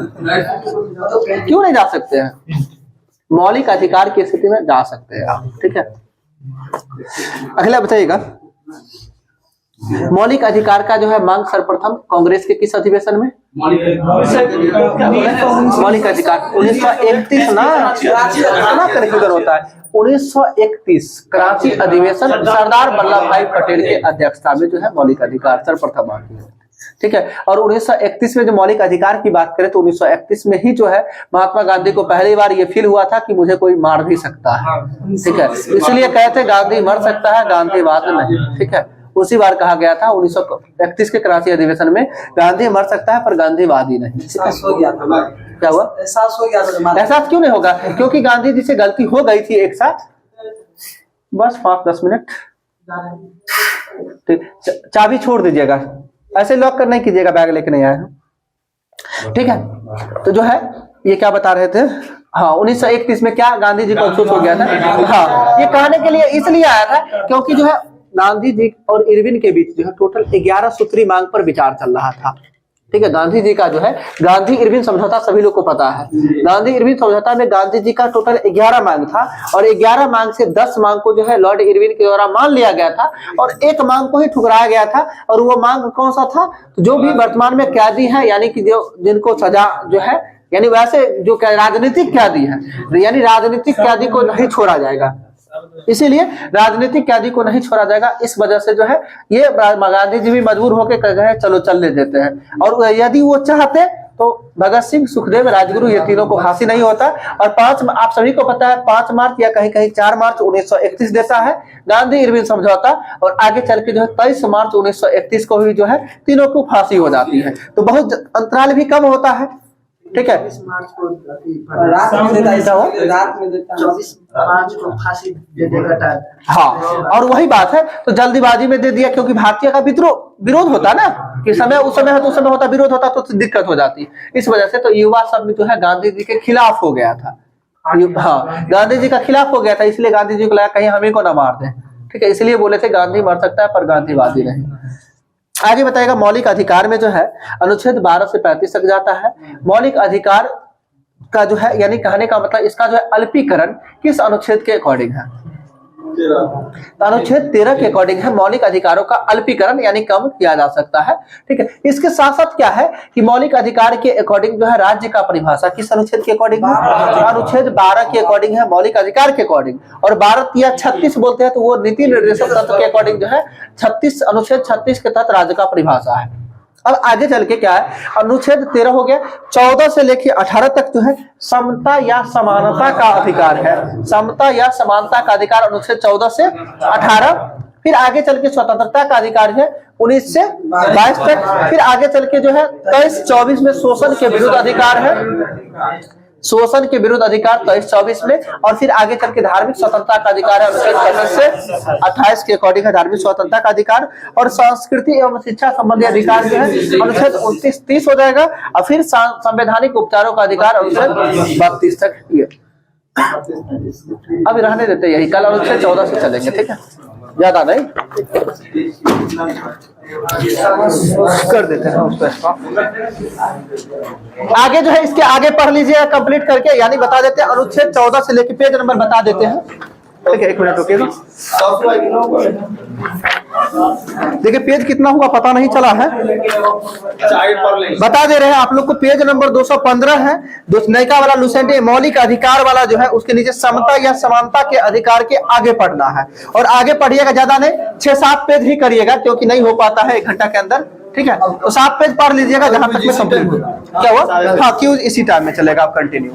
Speaker 1: क्यों नहीं जा सकते हैं? मौलिक अधिकार की स्थिति में जा सकते हैं आप, ठीक है। अगला बताइएगा, मौलिक अधिकार का जो है मांग सर्वप्रथम कांग्रेस के किस अधिवेशन में? मौलिक अधिकार 1931 ना, कन्फ्यूजन होता है। 1931 कराची अधिवेशन, सरदार वल्लभ भाई पटेल के अध्यक्षता में जो है मौलिक अधिकार सर्वप्रथम आ गया, ठीक है। और 1931 में जो मौलिक अधिकार की बात करें तो 1931 में ही जो है महात्मा गांधी को पहली बार ये फील हुआ था कि मुझे कोई मार भी सकता है, ठीक है। इसलिए कहते गांधी मर सकता है, गांधीवाद नहीं, ठीक है। उसी बार कहा गया था 1931 के कराची अधिवेशन में, गांधी मर सकता है पर गांधीवादी नहीं। क्या हुआ?
Speaker 3: एहसास हो गया था।
Speaker 1: एहसास क्यों नहीं होगा? क्योंकि गांधी जी से गलती हो गई थी एक साथ, बस 5-10 मिनट, ठीक। चाबी छोड़ दीजिएगा, ऐसे लॉक कर नहीं कीजिएगा, बैग लेके नहीं आए, ठीक है। तो जो है ये क्या बता रहे थे? हाँ, 1931 में क्या गांधी जी को अफसोस हो गया था? हाँ, ये कहने के लिए इसलिए आया था क्योंकि जो है गांधी जी और इरविन के बीच जो है टोटल 11 सूत्री मांग पर विचार चल रहा था, ठीक है। गांधी जी का जो है गांधी इरविन समझौता सभी लोग को पता है। गांधी इरविन समझौता में गांधी जी का टोटल 11 मांग था, और 11 मांग से 10 मांग को जो है लॉर्ड इरविन के द्वारा मान लिया गया था, और एक मांग को ही ठुकराया गया था। और वो मांग कौन सा था? जो भी वर्तमान में कैदी है, यानी कि जो जिनको सजा जो है, यानी वैसे जो राजनीतिक कैदी है, यानी राजनीतिक कैदी को नहीं छोड़ा जाएगा, इसीलिए राजनीतिक कैदी को नहीं छोड़ा जाएगा। इस वजह से जो है ये गांधी जी भी मजबूर होकर कह गए चलो चलने देते हैं। और यदि वो चाहते तो भगत सिंह, सुखदेव, राजगुरु ये तीनों को फांसी नहीं होता। और 5 आप सभी को पता है 5 मार्च या कहीं कहीं 4 मार्च 1931 देता है गांधी इरविन समझौता, और आगे चल के जो है 23 मार्च 1931 को भी जो है तीनों को फांसी हो जाती है। तो बहुत अंतराल भी कम होता है, ठीक है।
Speaker 4: 24 मार्च को
Speaker 3: रात में देता है,
Speaker 1: क्या हुआ?
Speaker 3: रात में देता है।
Speaker 4: 24 मार्च को फांसी दे देगा टाइम।
Speaker 1: हाँ, और वही बात है, तो जल्दीबाजी में दे दिया, क्योंकि भारतीय का विरोध होता ना कि समय उस समय है तो उस समय होता, विरोध होता तो दिक्कत हो जाती। इस वजह से तो युवा सब में जो है गांधी जी के खिलाफ हो गया था। हाँ, गांधी जी का खिलाफ हो गया था, इसलिए गांधी जी को लगा कहीं हमें को ना मार दें, ठीक है, इसलिए बोले थे गांधी मर सकता है पर गांधीवादी नहीं। आगे बताएगा मौलिक अधिकार में जो है अनुच्छेद 12 से 35 तक जाता है। मौलिक अधिकार का जो है यानी कहने का मतलब इसका जो है अल्पीकरण किस अनुच्छेद के अकॉर्डिंग है? तो अनुच्छेद 13 के अकॉर्डिंग है मौलिक अधिकारों का अल्पीकरण यानी कम किया जा सकता है, ठीक है। इसके साथ साथ क्या है कि मौलिक अधिकार के अकॉर्डिंग जो है राज्य का परिभाषा किस अनुच्छेद के अकॉर्डिंग है? अनुच्छेद 12 के अकॉर्डिंग है मौलिक अधिकार के अकॉर्डिंग, और 12 या 36 बोलते हैं तो वो नीति निर्देशक तत्व के अकॉर्डिंग जो है 36 अनुच्छेद 36 के तहत राज्य का परिभाषा है। अब आगे चल के क्या है, अनुच्छेद 13 हो गया, 14 से लेके 18 तक जो है समता या समानता का अधिकार है। समता या समानता का अधिकार अनुच्छेद 14 से 18। फिर आगे चल के स्वतंत्रता का अधिकार है 19 से 22 तक। फिर आगे चल के जो है 23-24 में शोषण के विरुद्ध अधिकार है, शोषण के विरुद्ध अधिकार 23-24 में। और फिर आगे चल के धार्मिक स्वतंत्रता का अधिकार है अनुच्छेद 25 से 28 के अकॉर्डिंग है धार्मिक स्वतंत्रता का अधिकार। और संस्कृति एवं शिक्षा संबंधी अधिकार जो है अनुच्छेद 29-30 हो जाएगा। और फिर संवैधानिक उपचारों का अधिकार अनुच्छेद 32 तक। ये अभी रहने देते यही, कल अनुच्छेद 14 से चलेंगे, ठीक है, ज्यादा नहीं कर देते हैं उसको। आगे जो है इसके आगे पढ़ लीजिए कंप्लीट करके, यानी बता देते हैं अनुच्छेद 14 से लेके पेज नंबर बता देते हैं, ठीक है। 1 मिनट रुकिएगा, देखिए पेज कितना हुआ पता नहीं चला है, बता दे रहे हैं आप लोग को। पेज नंबर 215 है, नयका वाला लुसेंट मौलिक अधिकार वाला जो है उसके नीचे समता या समानता के अधिकार के आगे पढ़ना है। और आगे पढ़िएगा, ज्यादा नहीं 6-7 पेज ही करिएगा क्योंकि नहीं हो पाता है 1 घंटा के अंदर, ठीक है। तो 7 पेज पढ़ लीजिएगा जहां तक में कंप्लीट हो। क्या हुआ? हाँ, क्यों इसी टाइम में चलेगा, आप कंटिन्यू।